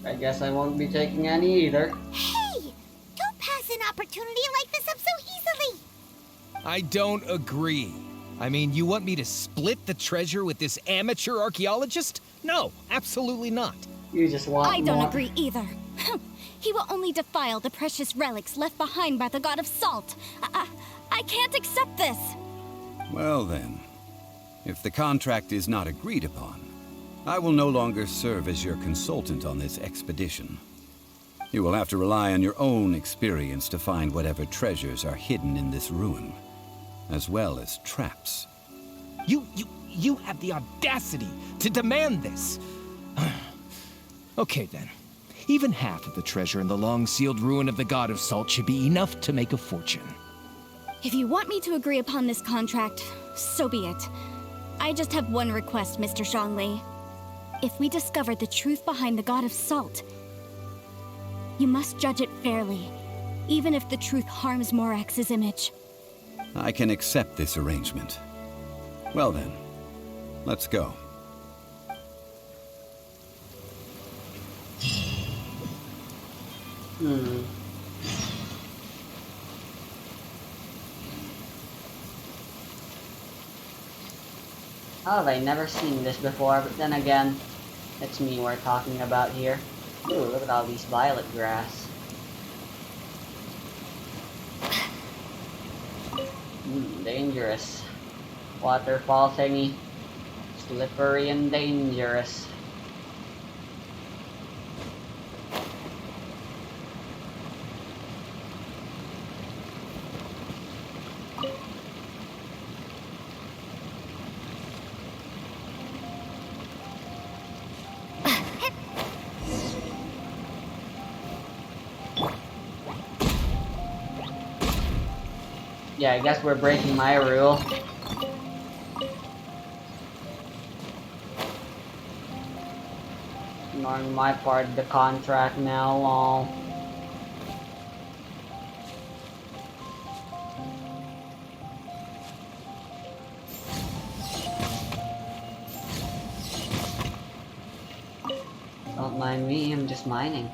I guess I won't be taking any either. Hey! Don't pass an opportunity like this up so easily! I don't agree. I mean, you want me to split the treasure with this amateur archaeologist? No, absolutely not. You just want I don't more. agree either. He will only defile the precious relics left behind by the god of salt. I can't accept this. Well then, if the contract is not agreed upon, I will no longer serve as your consultant on this expedition. You will have to rely on your own experience to find whatever treasures are hidden in this ruin, as well as traps. You have the audacity to demand this. Okay then. Even half of the treasure in the long-sealed ruin of the God of Salt should be enough to make a fortune. If you want me to agree upon this contract, so be it. I just have one request, Mr. Zhongli. If we discover the truth behind the God of Salt, you must judge it fairly, even if the truth harms Morax's image. I can accept this arrangement. Well then, let's go. How have I never seen this before? But then again, it's me we're talking about here. Ooh, look at all these violet grass. Dangerous. Waterfall thingy. Slippery and dangerous. Yeah, I guess we're breaking my rule. Ignoring my part of the contract now, lol. Don't mind me, I'm just mining.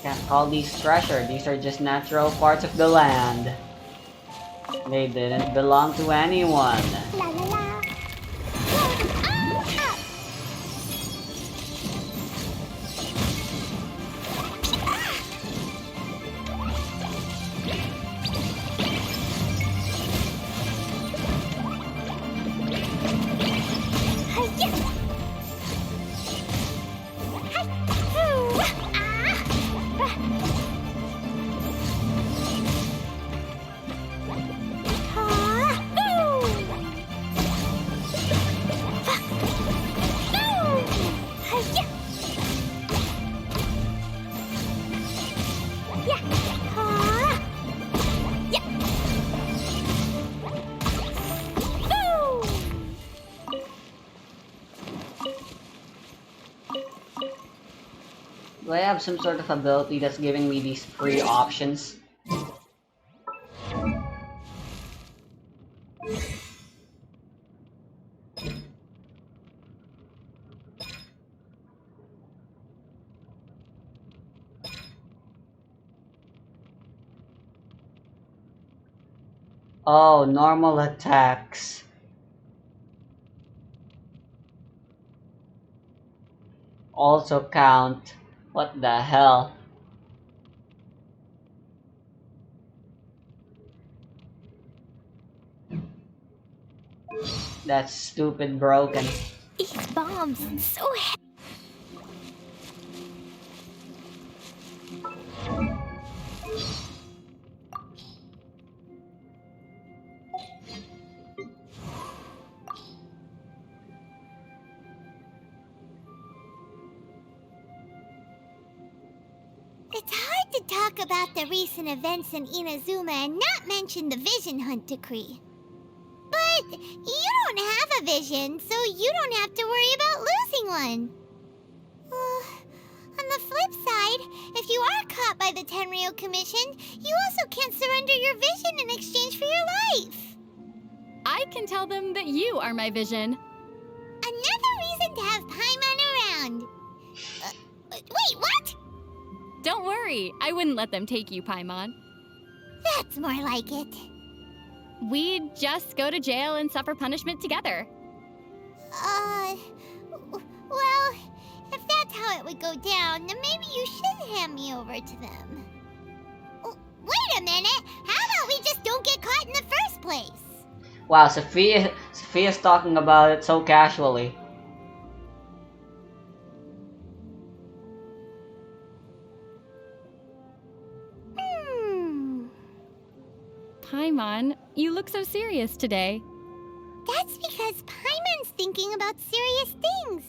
Can't call these treasure, these are just natural parts of the land. They didn't belong to anyone. La la la. Do I have some sort of ability that's giving me these free options? Oh, normal attacks. Also count. What the hell? That's stupid broken. These bombs, so heavy. It's hard to talk about the recent events in Inazuma and not mention the Vision Hunt decree. But you don't have a vision, so you don't have to worry about losing one. On the flip side, if you are caught by the Tenryou Commission, you also can't surrender your vision in exchange for your life. I can tell them that you are my vision. Another reason to have Paimon around. Wait, what? Don't worry, I wouldn't let them take you, Paimon. That's more like it. We'd just go to jail and suffer punishment together. Well, if that's how it would go down, then maybe you should hand me over to them. Wait a minute! How about we just don't get caught in the first place? Wow, Sophia's talking about it so casually. Paimon, you look so serious today. That's because Paimon's thinking about serious things.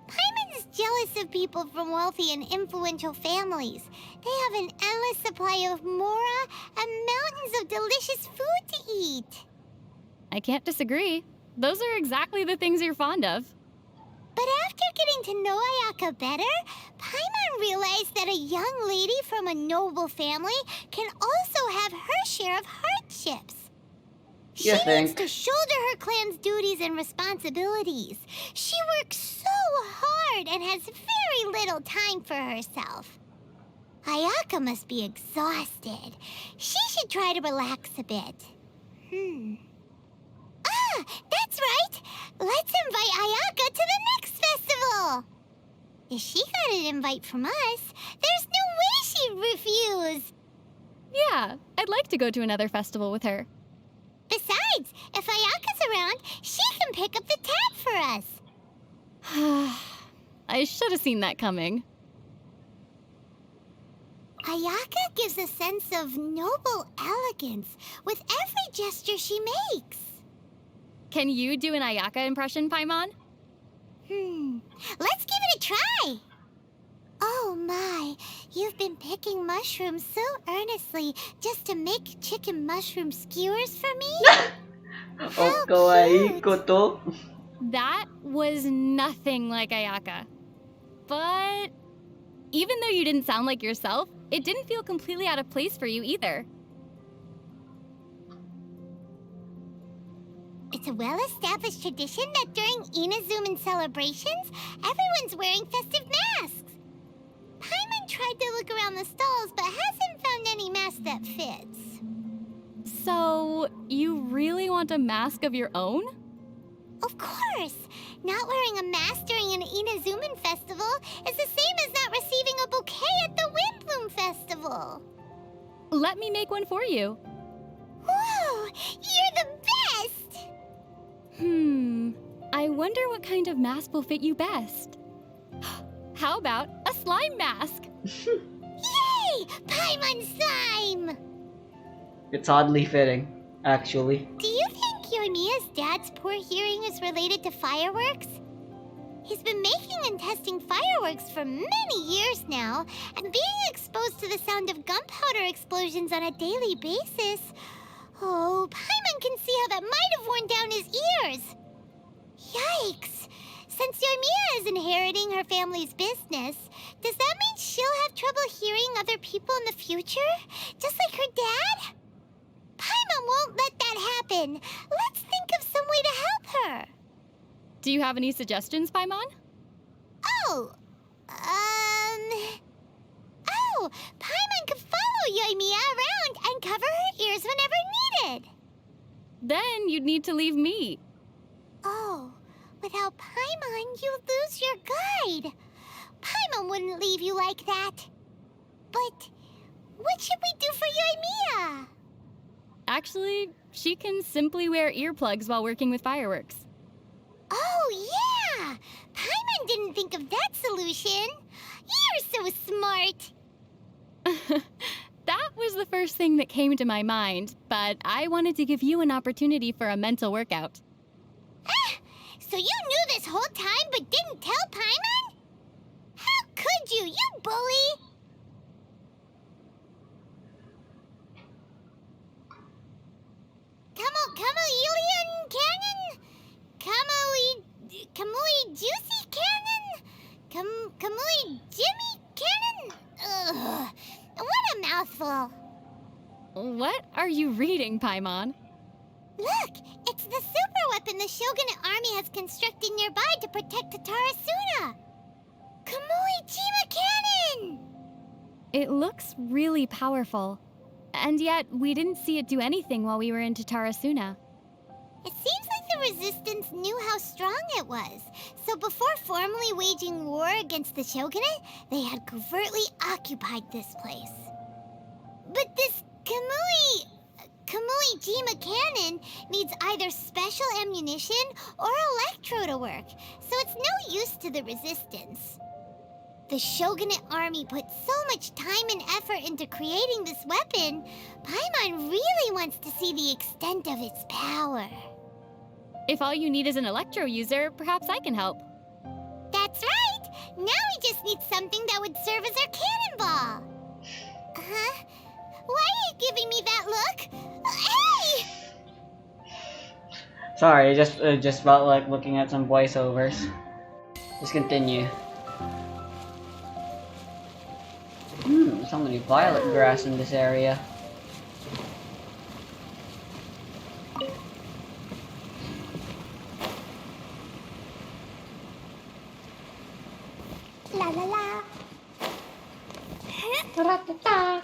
Paimon's jealous of people from wealthy and influential families. They have an endless supply of mora and mountains of delicious food to eat. I can't disagree. Those are exactly the things you're fond of. But after getting to know Ayaka better, Paimon realized that a young lady from a noble family can also have her share of hardships. She needs to shoulder her clan's duties and responsibilities. She works so hard and has very little time for herself. Ayaka must be exhausted. She should try to relax a bit. Ah, that's right! Let's invite Ayaka to the next festival! If she got an invite from us, there's no way she'd refuse! Yeah, I'd like to go to another festival with her. Besides, if Ayaka's around, she can pick up the tab for us. I should have seen that coming. Ayaka gives a sense of noble elegance with every gesture she makes. Can you do an Ayaka impression, Paimon? Let's give it a try. Oh my, you've been picking mushrooms so earnestly just to make chicken mushroom skewers for me? How cute. That was nothing like Ayaka. But even though you didn't sound like yourself, it didn't feel completely out of place for you either. It's a well-established tradition that during Inazuman celebrations, everyone's wearing festive masks. Paimon tried to look around the stalls, but hasn't found any mask that fits. So, you really want a mask of your own? Of course! Not wearing a mask during an Inazuman festival is the same as not receiving a bouquet at the Windbloom Festival. Let me make one for you. Whoa! You're the best! I wonder what kind of mask will fit you best. How about a slime mask? Yay! Paimon slime! It's oddly fitting, actually. Do you think Yoimiya's dad's poor hearing is related to fireworks? He's been making and testing fireworks for many years now, and being exposed to the sound of gunpowder explosions on a daily basis. Oh, Paimon can see how that might have worn down his ears. Yikes! Since Yoimiya is inheriting her family's business, does that mean trouble hearing other people in the future? Just like her dad? Paimon won't let that happen. Let's think of some way to help her. Do you have any suggestions, Paimon? Oh, Paimon could follow Yoimiya around and cover her ears whenever needed. Then you'd need to leave me. Oh, without Paimon, you lose your guide. Paimon wouldn't leave you like that. But what should we do for Yoimiya? Actually, she can simply wear earplugs while working with fireworks. Oh, yeah! Paimon didn't think of that solution. You're so smart. That was the first thing that came to my mind, but I wanted to give you an opportunity for a mental workout. Ah, so you knew this whole time but didn't tell Paimon? How could you, you bully? Kamelian Cannon? Kamui Juicy Cannon? Kamui Jimmy Cannon? Ugh, what a mouthful. What are you reading, Paimon? Look, it's the super weapon the Shogunate army has constructed nearby to protect the Tarasuna. Kamui Jima Cannon! It looks really powerful. And yet, we didn't see it do anything while we were in Tarasuna. It seems like the Resistance knew how strong it was. So before formally waging war against the Shogunate, they had covertly occupied this place. But this Kamui Jima cannon needs either special ammunition or electro to work, so it's no use to the Resistance. The Shogunate army put so much time and effort into creating this weapon, Paimon really wants to see the extent of its power. If all you need is an electro user, perhaps I can help. That's right! Now we just need something that would serve as our cannonball. Huh? Why are you giving me that look? Hey! Sorry, just felt like looking at some voiceovers. Just continue. So many violet grass in this area. La la la. Ta-ra-ta-ta.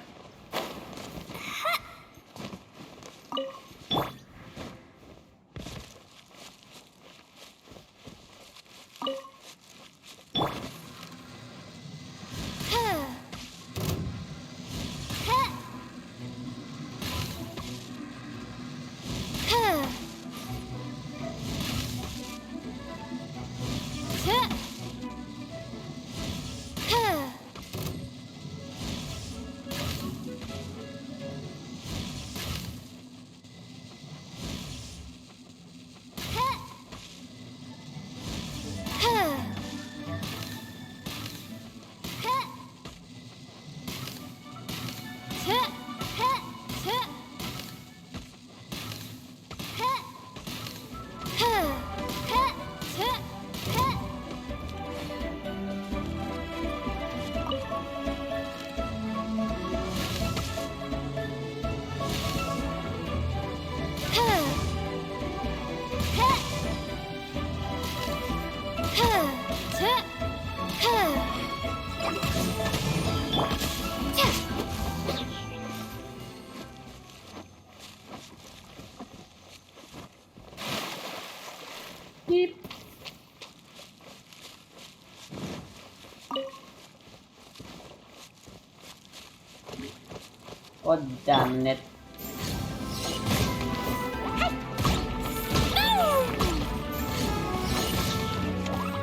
Oh, damn it.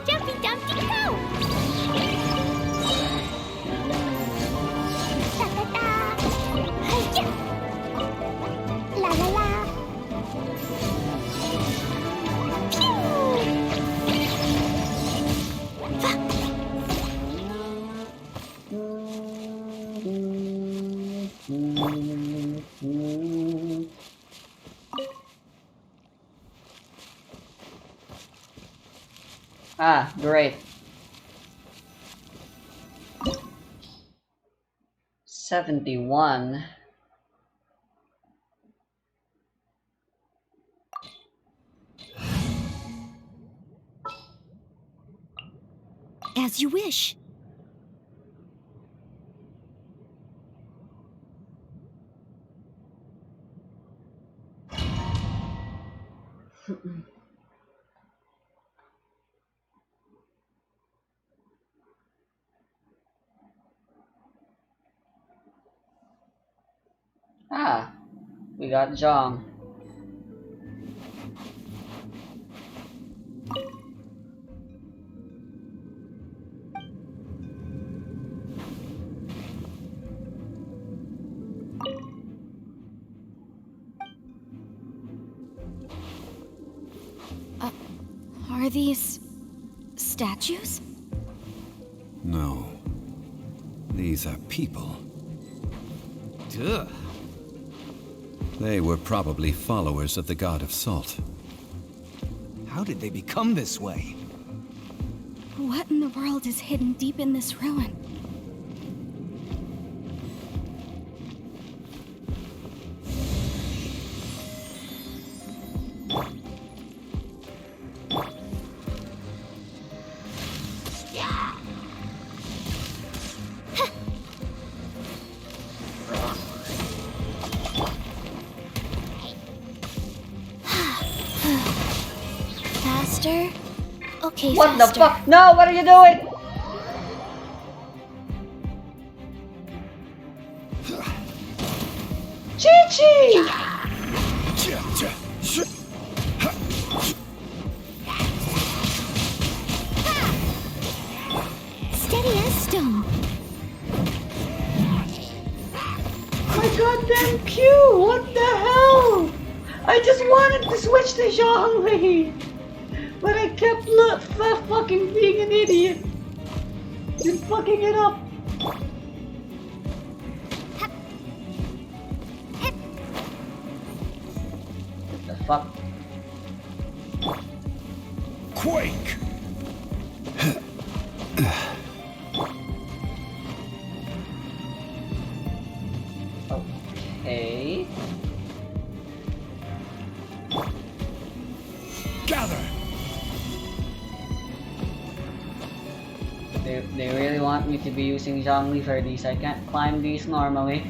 Jumpy Dumpty go! La la la. Ah, great. 71. As you wish. Ah, we got Zhang. Are these statues? No. These are people. Ugh. They were probably followers of the god of salt. How did they become this way? What in the world is hidden deep in this ruin? Faster? Okay, What faster. the fuck? No, what are you doing? Chi-Chi! Steady as stone. My goddamn Q! What the hell? I just wanted to switch to Zhongli, but I kept fucking being an idiot and fucking it up. What the fuck? Quake! Okay. Gather! They really want me to be using Zhongli for these. I can't climb these normally.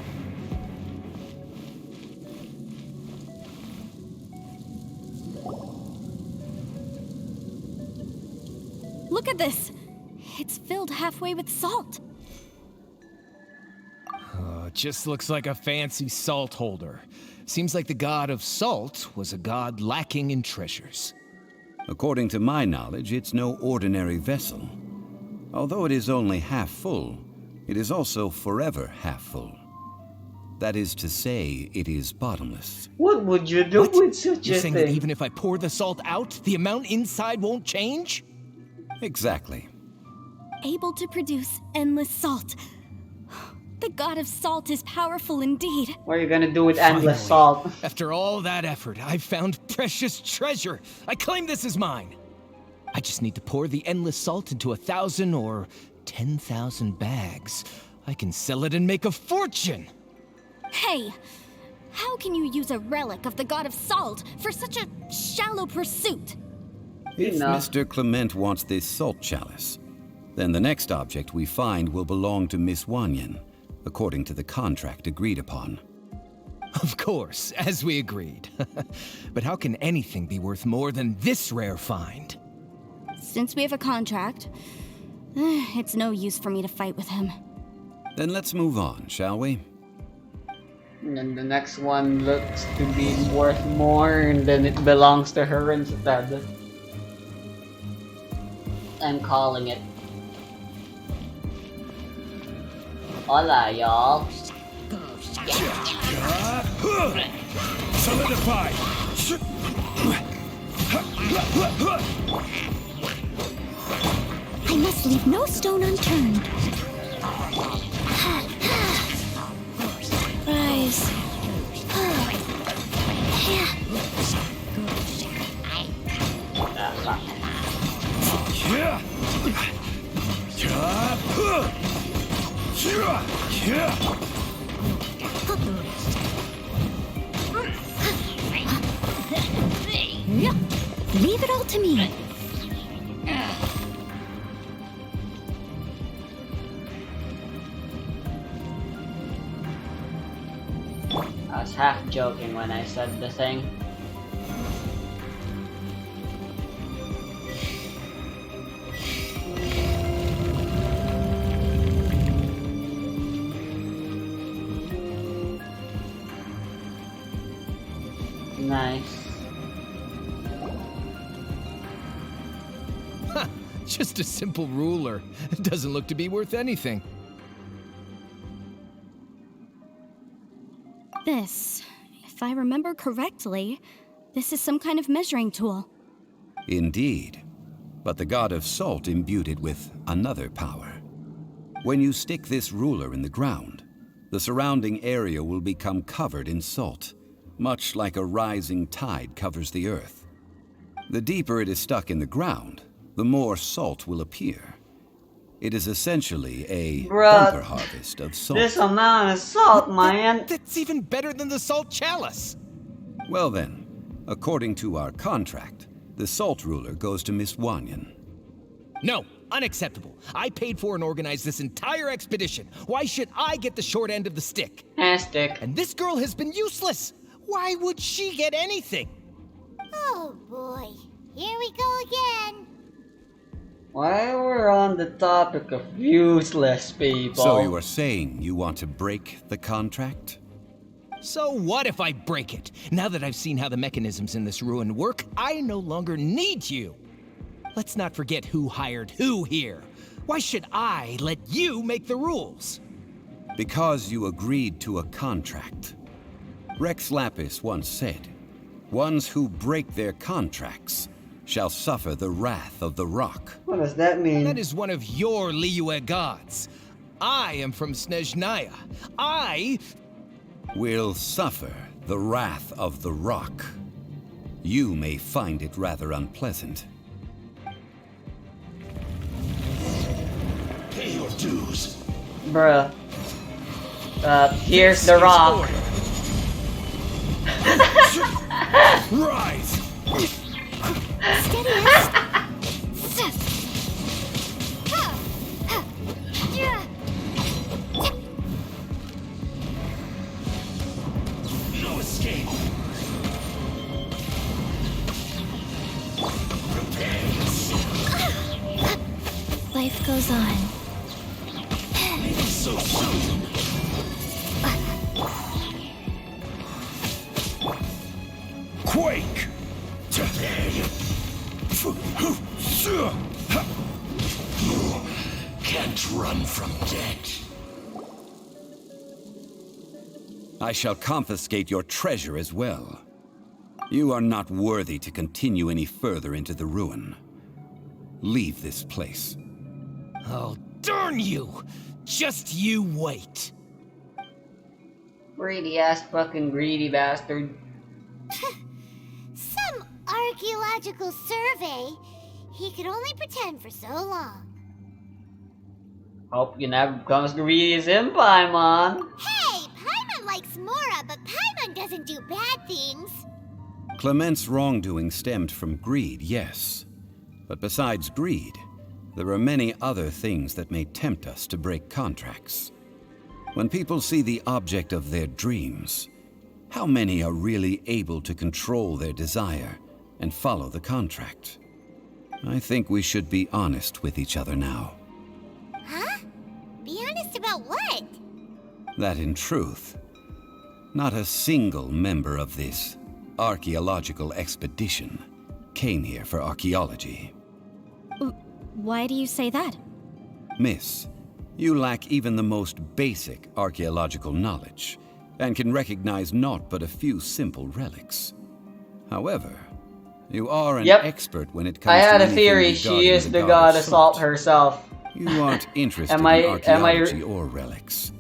Look at this. It's filled halfway with salt. It just looks like a fancy salt holder. Seems like the god of salt was a god lacking in treasures. According to my knowledge, it's no ordinary vessel. Although it is only half full, it is also forever half full. That is to say, it is bottomless. What would you do What? with such You're a saying that thing? even if I pour the salt out, the amount inside won't change? Exactly. Able to produce endless salt. The god of salt is powerful indeed. What are you gonna do with endless Finally, salt? After all that effort, I've found precious treasure. I claim this as mine. I just need to pour the endless salt into 1,000 or 10,000 bags. I can sell it and make a fortune. Hey, how can you use a relic of the god of salt for such a shallow pursuit? If No. Mr. Clement wants this salt chalice, then the next object we find will belong to Miss Wanyan, according to the contract agreed upon. Of course, as we agreed. But how can anything be worth more than this rare find? Since we have a contract, it's no use for me to fight with him. Then let's move on, shall we? And then the next one looks to be worth more, and then it belongs to her instead. I'm calling it. Hola, y'all. Solidify! I must leave no stone unturned. Rise. Leave it all to me. I was half joking when I said the thing. Nice. Ha! Just a simple ruler. It doesn't look to be worth anything. This, if I remember correctly, this is some kind of measuring tool. Indeed. But the god of salt imbued it with another power. When you stick this ruler in the ground, the surrounding area will become covered in salt, much like a rising tide covers the earth. The deeper it is stuck in the ground, the more salt will appear. It is essentially a bumper harvest of salt. This amount of salt, man. That's even better than the salt chalice. Well then, according to our contract, the salt ruler goes to Miss Wanyan. No, unacceptable. I paid for and organized this entire expedition. Why should I get the short end of the stick? Stick. And this girl has been useless. Why would she get anything? Oh boy, here we go again. Why we're on the topic of useless people? So you are saying you want to break the contract? So what if I break it? Now that I've seen how the mechanisms in this ruin work, I no longer need you. Let's not forget who hired who here. Why should I let you make the rules? Because you agreed to a contract. Rex Lapis once said, "Ones who break their contracts shall suffer the wrath of the rock." What does that mean? That is one of your Liyue gods. I am from Snezhnaya. I will suffer the wrath of the rock. You may find it rather unpleasant. Pay your dues. Bruh. Here's the rock. Rise! No escape. Prepare yourself. Life goes on. So soon. Quake! You can't run from death. I shall confiscate your treasure as well. You are not worthy to continue any further into the ruin. Leave this place. Oh, darn you! Just you wait. Greedy ass fucking greedy bastard. Some archaeological survey. He could only pretend for so long. Hope you never becomes greedy as him, Paimon. Hey, Paimon likes Mora, but Paimon doesn't do bad things. Clement's wrongdoing stemmed from greed, yes. But besides greed, there are many other things that may tempt us to break contracts. When people see the object of their dreams, how many are really able to control their desire and follow the contract? I think we should be honest with each other now. Huh? Be honest about what? That in truth, not a single member of this archaeological expedition came here for archaeology. Why do you say that? Miss, you lack even the most basic archaeological knowledge, and can recognize naught but a few simple relics. However, you are an expert when it comes to I had a anything theory she regarding is the god of salt salt. herself. You aren't interested in archaeology or relics.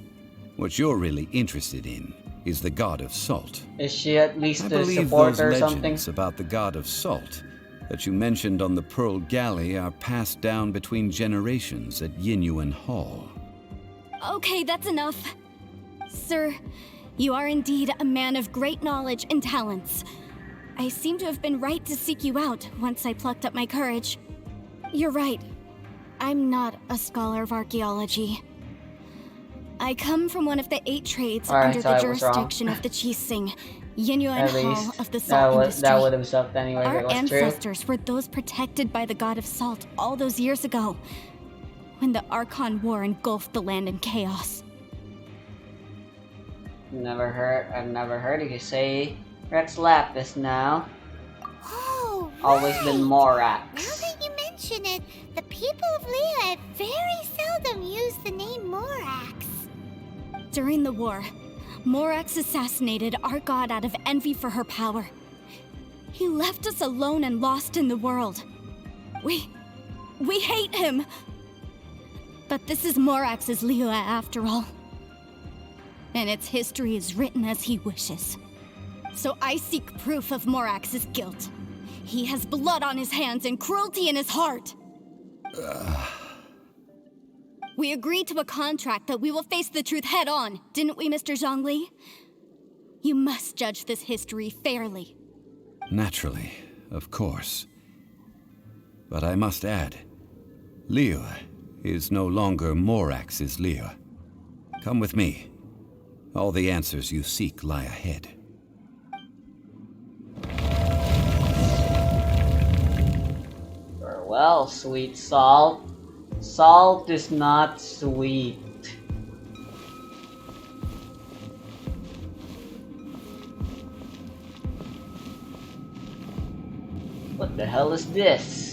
What you're really interested in is the god of salt. Is she at least I a believe those supporter or something? legends about the god of salt that you mentioned on the Pearl Galley are passed down between generations at Yinyuan Hall. Okay, that's enough. Sir, You are indeed a man of great knowledge and talents. I seem to have been right to seek you out once I plucked up my courage. You're right. I'm not a scholar of archaeology. I come from one of the 8 trades under the jurisdiction of the Qixing, Yinyuan Hall of the Salt Industry. That would have sucked anyway if it Our was ancestors were those protected by the god of salt all those years ago, when the Archon War engulfed the land in chaos. I've never heard of you say Rex Lapis now. Oh, right. Always been Morax. Now that you mention it, the people of Leah very seldom use the name Morax. During the war, Morax assassinated our god out of envy for her power. He left us alone and lost in the world. We hate him. But this is Morax's Liyue after all. And its history is written as he wishes. So I seek proof of Morax's guilt. He has blood on his hands and cruelty in his heart. We agreed to a contract that we will face the truth head on, didn't we, Mr. Zhongli? You must judge this history fairly. Naturally, of course. But I must add, Liyue is no longer Morax's Liyue. Come with me. All the answers you seek lie ahead. Farewell, sweet salt. Salt is not sweet. What the hell is this?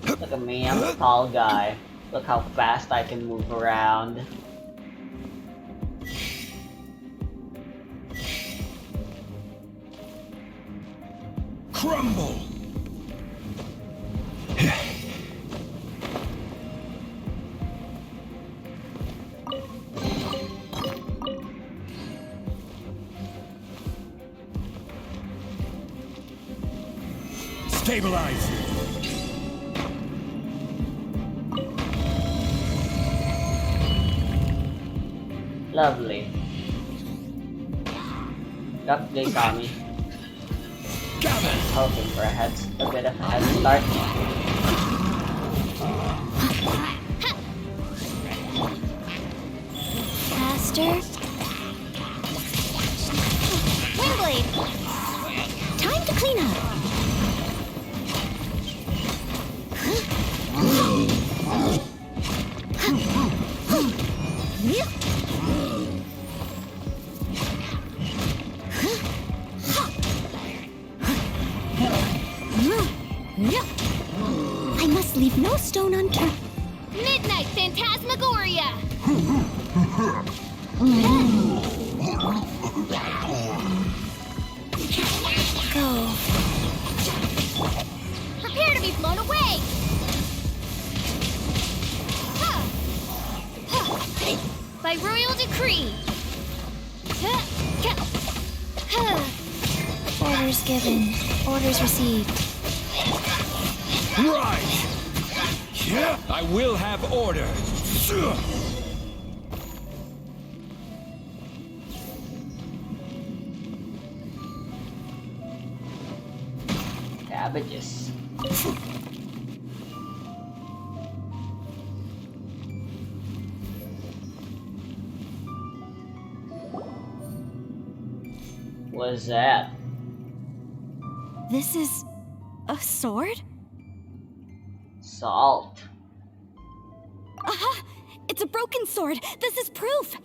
Look at me, I'm a tall guy. Look how fast I can move around. Crumble! Stabilize! Lovely. Yup, they saw me. Hoping for a bit of a head start. Faster. Windblade! Time to clean up. I must leave no stone unturned. Midnight Phantasmagoria! Go. Prepare to be blown away! By royal decree! Orders given. Orders received. Right! I will have order. Cabbages. What's that? This is a sword? Salt. Aha! It's a broken sword! This is proof!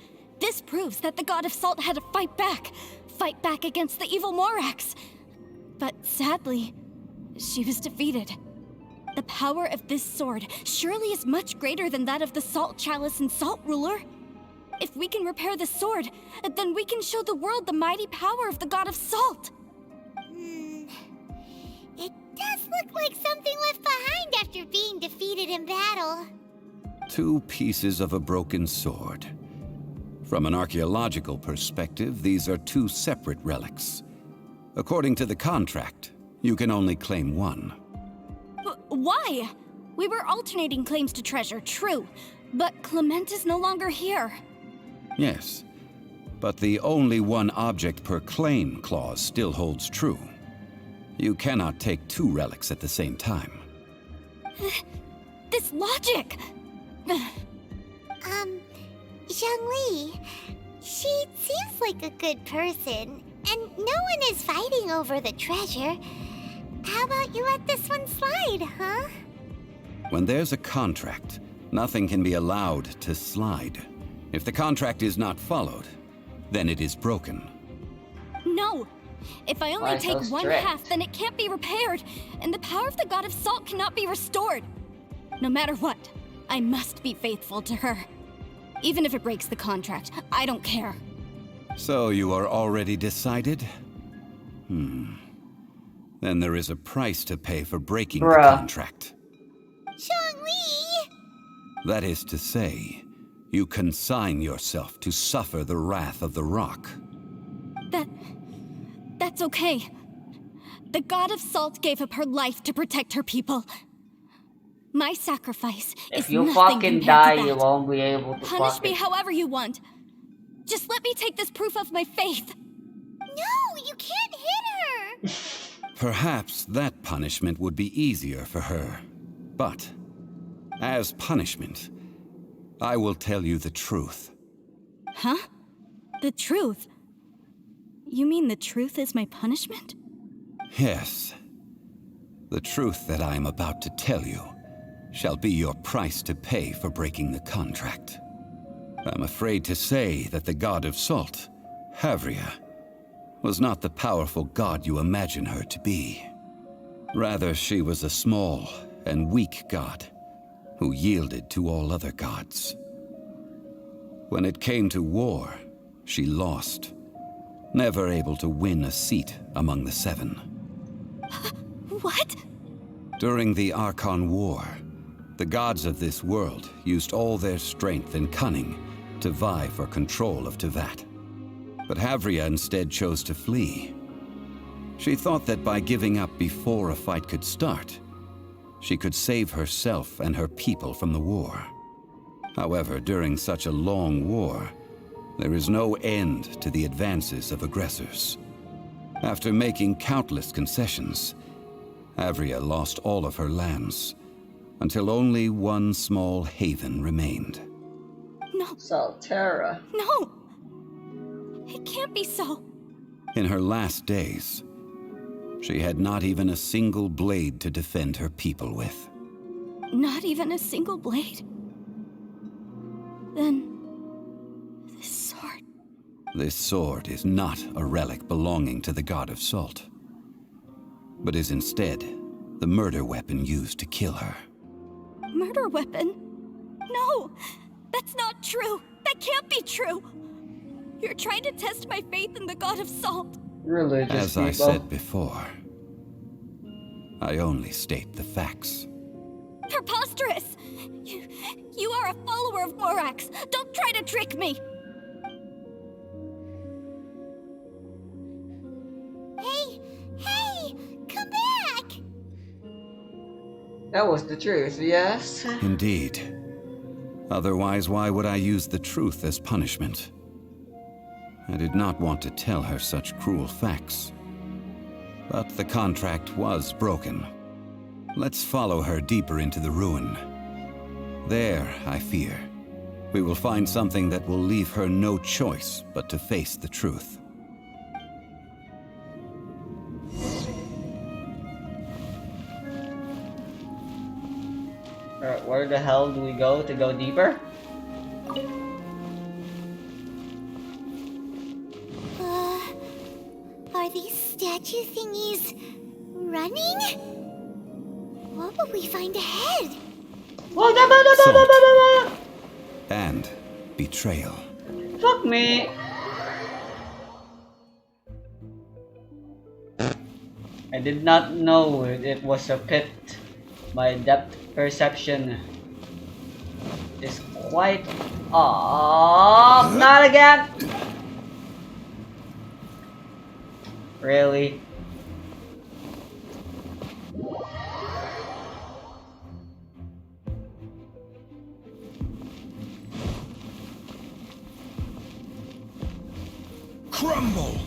This proves that the god of salt had to fight back. Fight back against the evil Morax. But sadly, she was defeated. The power of this sword surely is much greater than that of the Salt Chalice and Salt Ruler. If we can repair the sword, then we can show the world the mighty power of the god of salt. It does look like something left behind after being defeated in battle. 2 pieces of a broken sword. From an archaeological perspective, these are 2 separate relics. According to the contract, you can only claim one. Why? We were alternating claims to treasure, true, but Clement is no longer here. Yes, but the only one object per claim clause still holds true. You cannot take two relics at the same time. This logic! Zhongli, she seems like a good person, and no one is fighting over the treasure. How about you let this one slide, huh? When there's a contract, nothing can be allowed to slide. If the contract is not followed, then it is broken. No! If I only Why so take one strict? half, then it can't be repaired, and the power of the God of Salt cannot be restored. No matter what, I must be faithful to her. Even if it breaks the contract, I don't care. So you are already decided? Then there is a price to pay for breaking the Bruh. contract. Zhongli! That is to say, you consign yourself to suffer the wrath of the rock. That's okay. The God of Salt gave up her life to protect her people. My sacrifice If is you nothing fucking compared die, to that. you won't be able to Punish me fucking... however you want. Just let me take this proof of my faith. No, you can't hit her! Perhaps that punishment would be easier for her. But, as punishment, I will tell you the truth. Huh? The truth? You mean the truth is my punishment? Yes. The truth that I am about to tell you shall be your price to pay for breaking the contract. I'm afraid to say that the God of Salt, Havria, was not the powerful god you imagine her to be. Rather, she was a small and weak god who yielded to all other gods. When it came to war, she lost, never able to win a seat among the seven. What? During the Archon War, the gods of this world used all their strength and cunning to vie for control of Tevat. But Havria instead chose to flee. She thought that by giving up before a fight could start, she could save herself and her people from the war. However, during such a long war, there is no end to the advances of aggressors. After making countless concessions, Havria lost all of her lands, until only one small haven remained. No, Salterra. no! It can't be so. In her last days, she had not even a single blade to defend her people with. Not even a single blade? Then... this sword... This sword is not a relic belonging to the God of Salt, but is instead the murder weapon used to kill her. Murder weapon? No! That's not true! That can't be true! You're trying to test my faith in the God of Salt. Religious As I people. said before, I only state the facts. Preposterous! You are a follower of Morax! Don't try to trick me! Hey! Come back! That was the truth, yes? Indeed. Otherwise, why would I use the truth as punishment? I did not want to tell her such cruel facts. But the contract was broken. Let's follow her deeper into the ruin. There, I fear, we will find something that will leave her no choice but to face the truth. Alright, where the hell do we go to go deeper? Are these statue thingies running? What will we find ahead? Salt and betrayal. Fuck me! I did not know it was a pit. My depth perception is quite off. Not again! Really? crumble!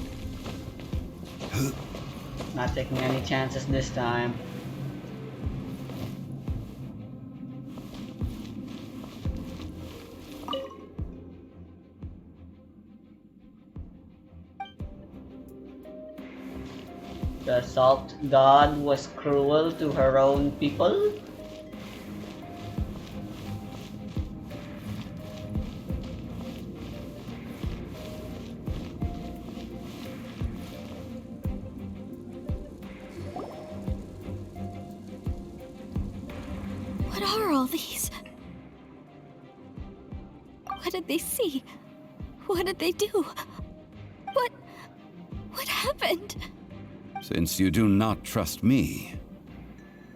Not taking any chances this time. The salt god was cruel to her own people? What are all these? What did they see? What did they do? What happened? Since you do not trust me,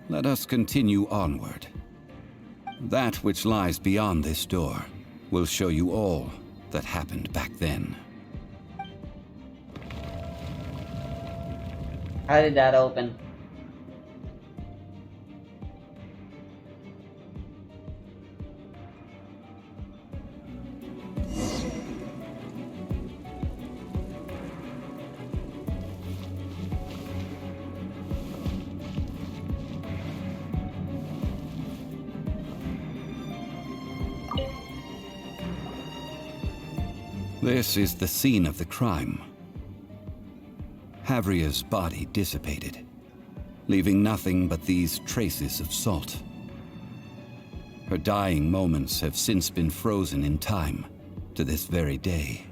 let us continue onward. That which lies beyond this door will show you all that happened back then. How did that open? This is the scene of the crime. Havria's body dissipated, leaving nothing but these traces of salt. Her dying moments have since been frozen in time to this very day.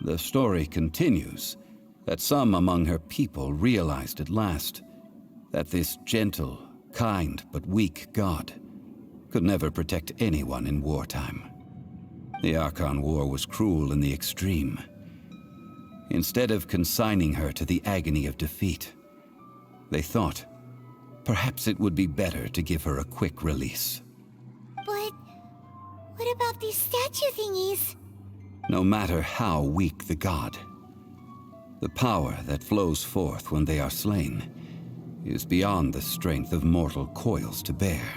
The story continues that some among her people realized at last that this gentle, kind, but weak god could never protect anyone in wartime. The Archon War was cruel in the extreme. Instead of consigning her to the agony of defeat, they thought perhaps it would be better to give her a quick release. But what about these statue thingies? No matter how weak the god, the power that flows forth when they are slain is beyond the strength of mortal coils to bear.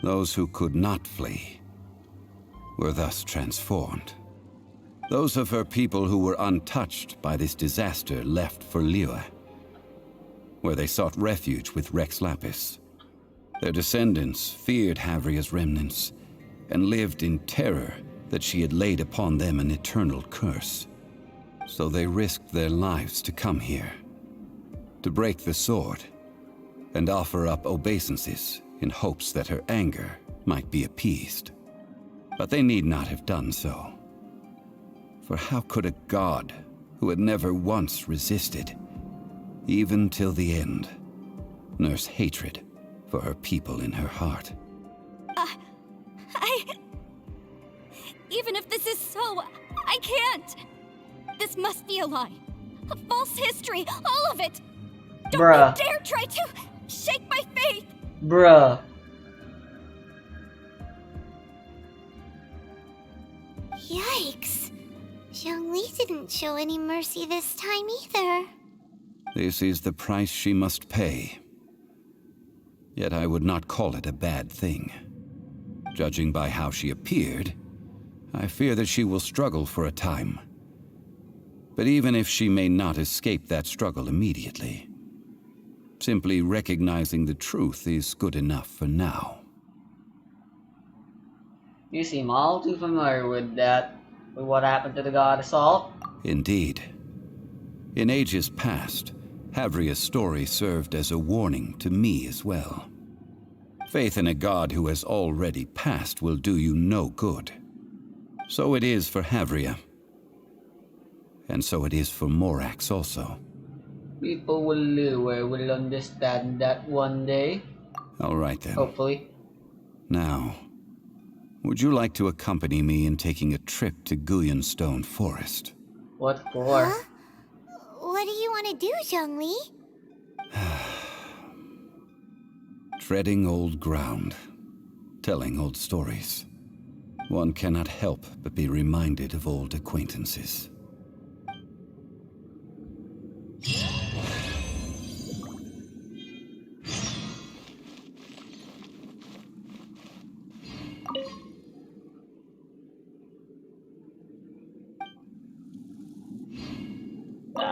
Those who could not flee were thus transformed. Those of her people who were untouched by this disaster left for Liyue, where they sought refuge with Rex Lapis. Their descendants feared Havria's remnants and lived in terror that she had laid upon them an eternal curse. So they risked their lives to come here, to break the sword and offer up obeisances in hopes that her anger might be appeased. But they need not have done so. For how could a god who had never once resisted, even till the end, nurse hatred for her people in her heart? Even if this is so, I can't! This must be a lie. A false history, all of it! Don't Bruh. you dare try to shake my faith! Bruh. Yikes. Zhongli didn't show any mercy this time either. This is the price she must pay. Yet I would not call it a bad thing. Judging by how she appeared, I fear that she will struggle for a time. But even if she may not escape that struggle immediately, simply recognizing the truth is good enough for now. You seem all too familiar with that. With what happened to the god Salt. Indeed. In ages past, Havria's story served as a warning to me as well. Faith in a god who has already passed will do you no good. So it is for Havria. And so it is for Morax also. People will understand that one day. All right then. Hopefully. Now, would you like to accompany me in taking a trip to Guyonstone Forest? What for? Huh? What do you want to do, Zhongli? Treading old ground, telling old stories. One cannot help but be reminded of old acquaintances.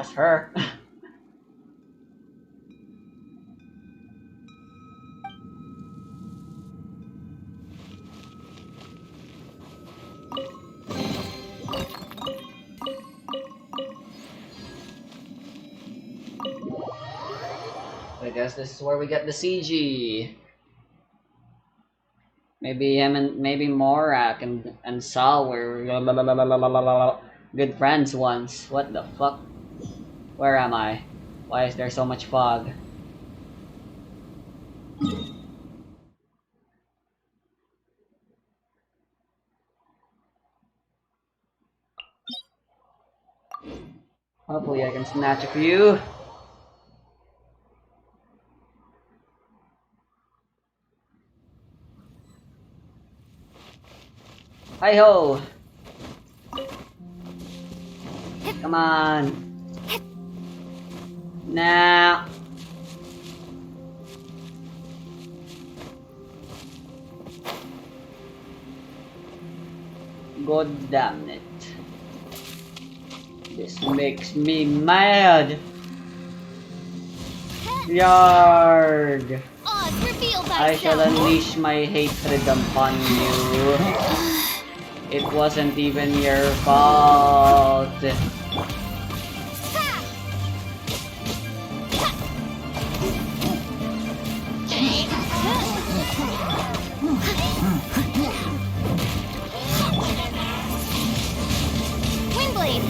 Ask her. I guess this is where we get the CG. Maybe him and maybe Morak and Sal were good friends once. What the fuck? Where am I? Why is there so much fog? Hopefully I can snatch a few. Hi ho! Come on! Now! God damn it. This makes me mad! Yarg! Oz, reveal I shall thyself! unleash my hatred upon you. It wasn't even your fault. Windblade!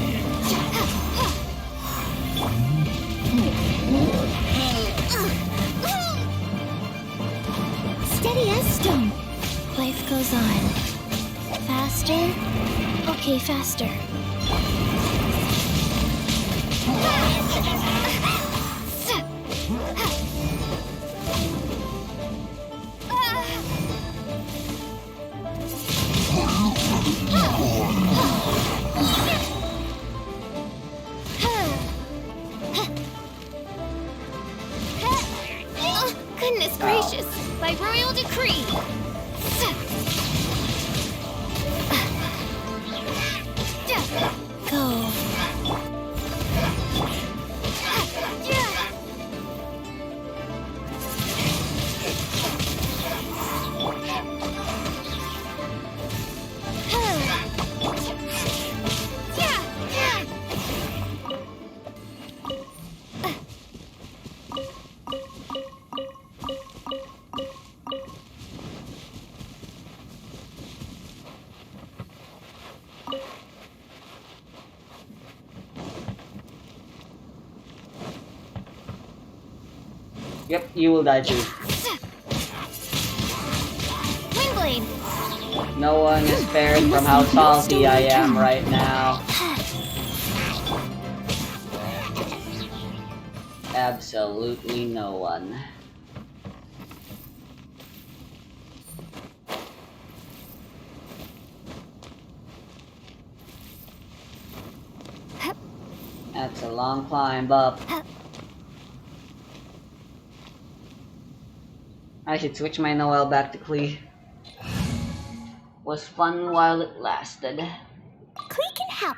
Steady as stone. Life goes on. Faster? Okay, faster. Goodness gracious! By royal decree! Go. Yep, you will die too. Windblade! No one is spared from how salty I am right now. Absolutely no one. That's a long climb up. I should switch my Noel back to Klee. Was fun while it lasted. Klee can help.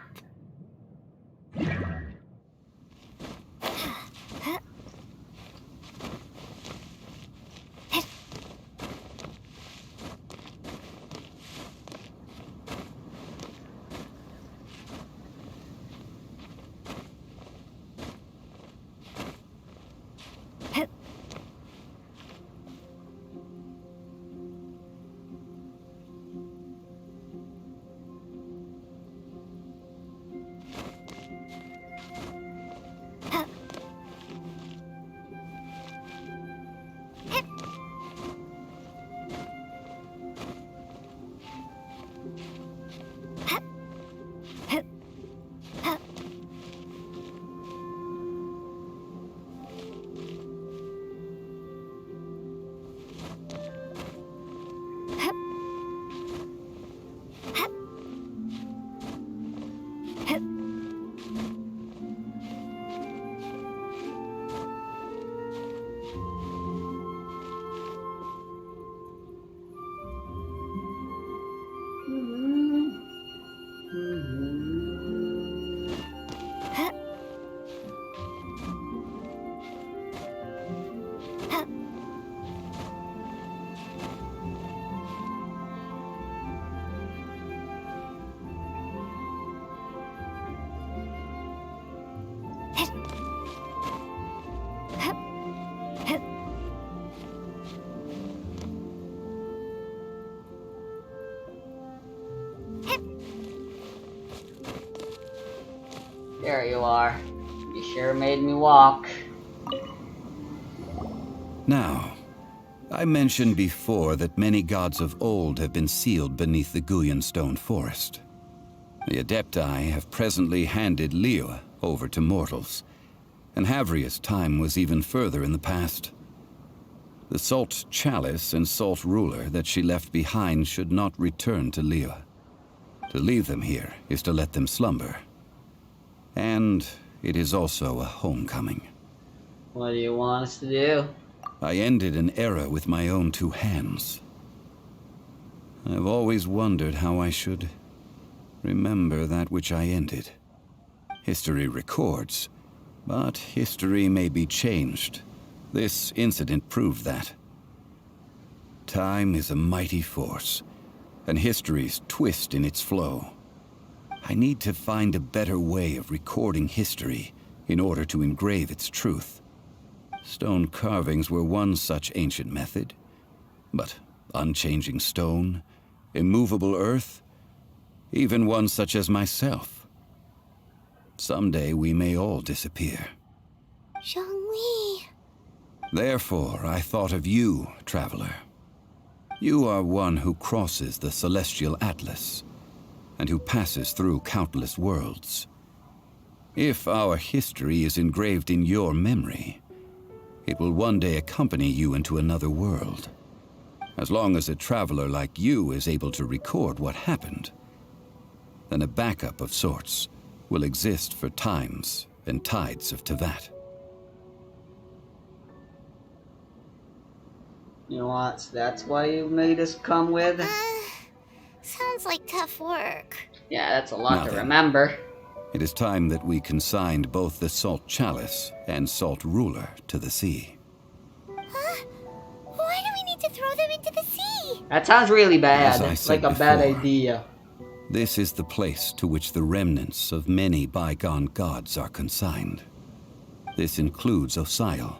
There you are. You sure made me walk. Now, I mentioned before that many gods of old have been sealed beneath the Guyan stone forest. The Adepti have presently handed Liyue over to mortals, and Havria's time was even further in the past. The Salt Chalice and Salt Ruler that she left behind should not return to Liyue. To leave them here is to let them slumber. And it is also a homecoming. What do you want us to do? I ended an era with my own two hands. I've always wondered how I should remember that which I ended. History records, but history may be changed. This incident proved that. Time is a mighty force, and history's twist in its flow. I need to find a better way of recording history in order to engrave its truth. Stone carvings were one such ancient method, but unchanging stone, immovable earth, even one such as myself. Someday we may all disappear. Zhongli. Therefore, I thought of you, traveler. You are one who crosses the celestial atlas, and who passes through countless worlds. If our history is engraved in your memory, it will one day accompany you into another world. As long as a traveler like you is able to record what happened, then a backup of sorts will exist for times and tides of Teyvat. You know what? So that's why you made us come with? Sounds like tough work. Yeah, that's a lot Now to then. remember. It is time that we consigned both the Salt Chalice and Salt Ruler to the sea. Huh? Why do we need to throw them into the sea? That sounds really bad. As I It's said like a bad before, idea. This is the place to which the remnants of many bygone gods are consigned. This includes Osial,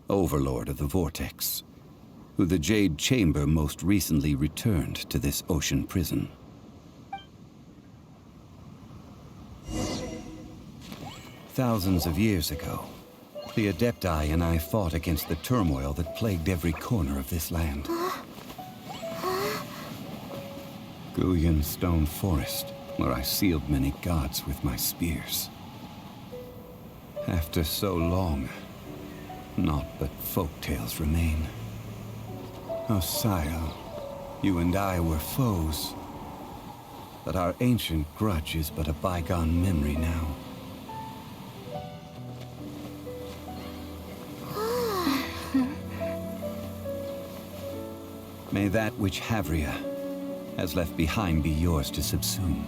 Overlord of the Vortex, who the Jade Chamber most recently returned to this ocean prison. Thousands of years ago, the Adepti and I fought against the turmoil that plagued every corner of this land. Guyan Stone Forest, where I sealed many gods with my spears. After so long, naught but folktales remain. Osial, you and I were foes, but our ancient grudge is but a bygone memory now. May that which Havria has left behind be yours to subsume.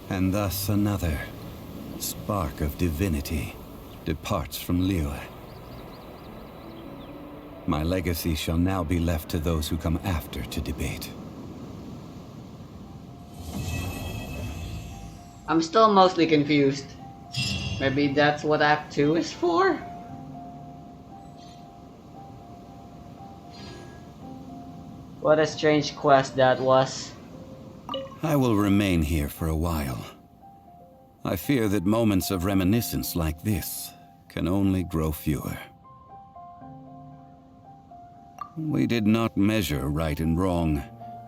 And thus another spark of divinity departs from Liyue. My legacy shall now be left to those who come after to debate. I'm still mostly confused. Maybe that's what Act 2 is for? What a strange quest that was. I will remain here for a while. I fear that moments of reminiscence like this can only grow fewer. We did not measure right and wrong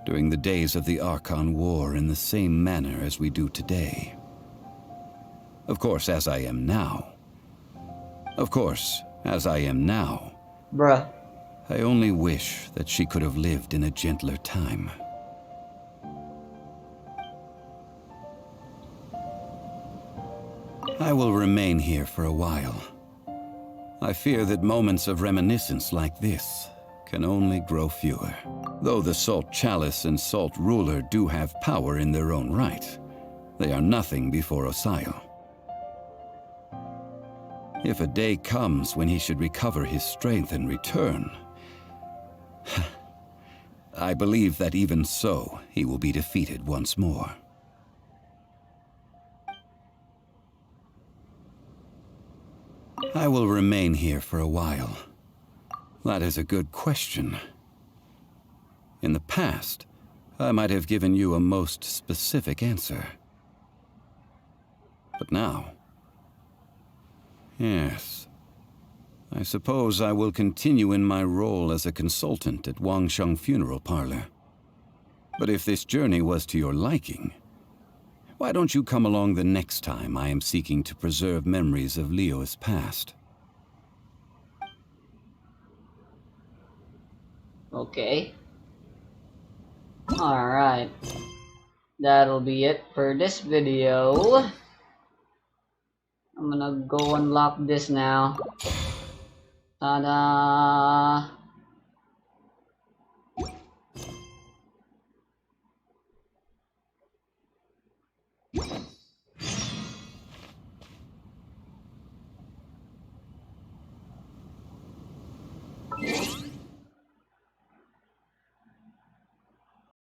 during the days of the Archon War in the same manner as we do today. Of course, as I am now. Bruh. I only wish that she could have lived in a gentler time. I will remain here for a while. I fear that moments of reminiscence like this can only grow fewer. Though the Salt Chalice and Salt Ruler do have power in their own right, they are nothing before Osial. If a day comes when he should recover his strength and return, I believe that even so, he will be defeated once more. I will remain here for a while? That is a good question. In the past, I might have given you a most specific answer. But now... Yes. I suppose I will continue in my role as a consultant at Wangsheng Funeral Parlor. But if this journey was to your liking, why don't you come along the next time I am seeking to preserve memories of Leo's past? Okay. Alright. That'll be it for this video. I'm gonna go unlock this now. Ta-da!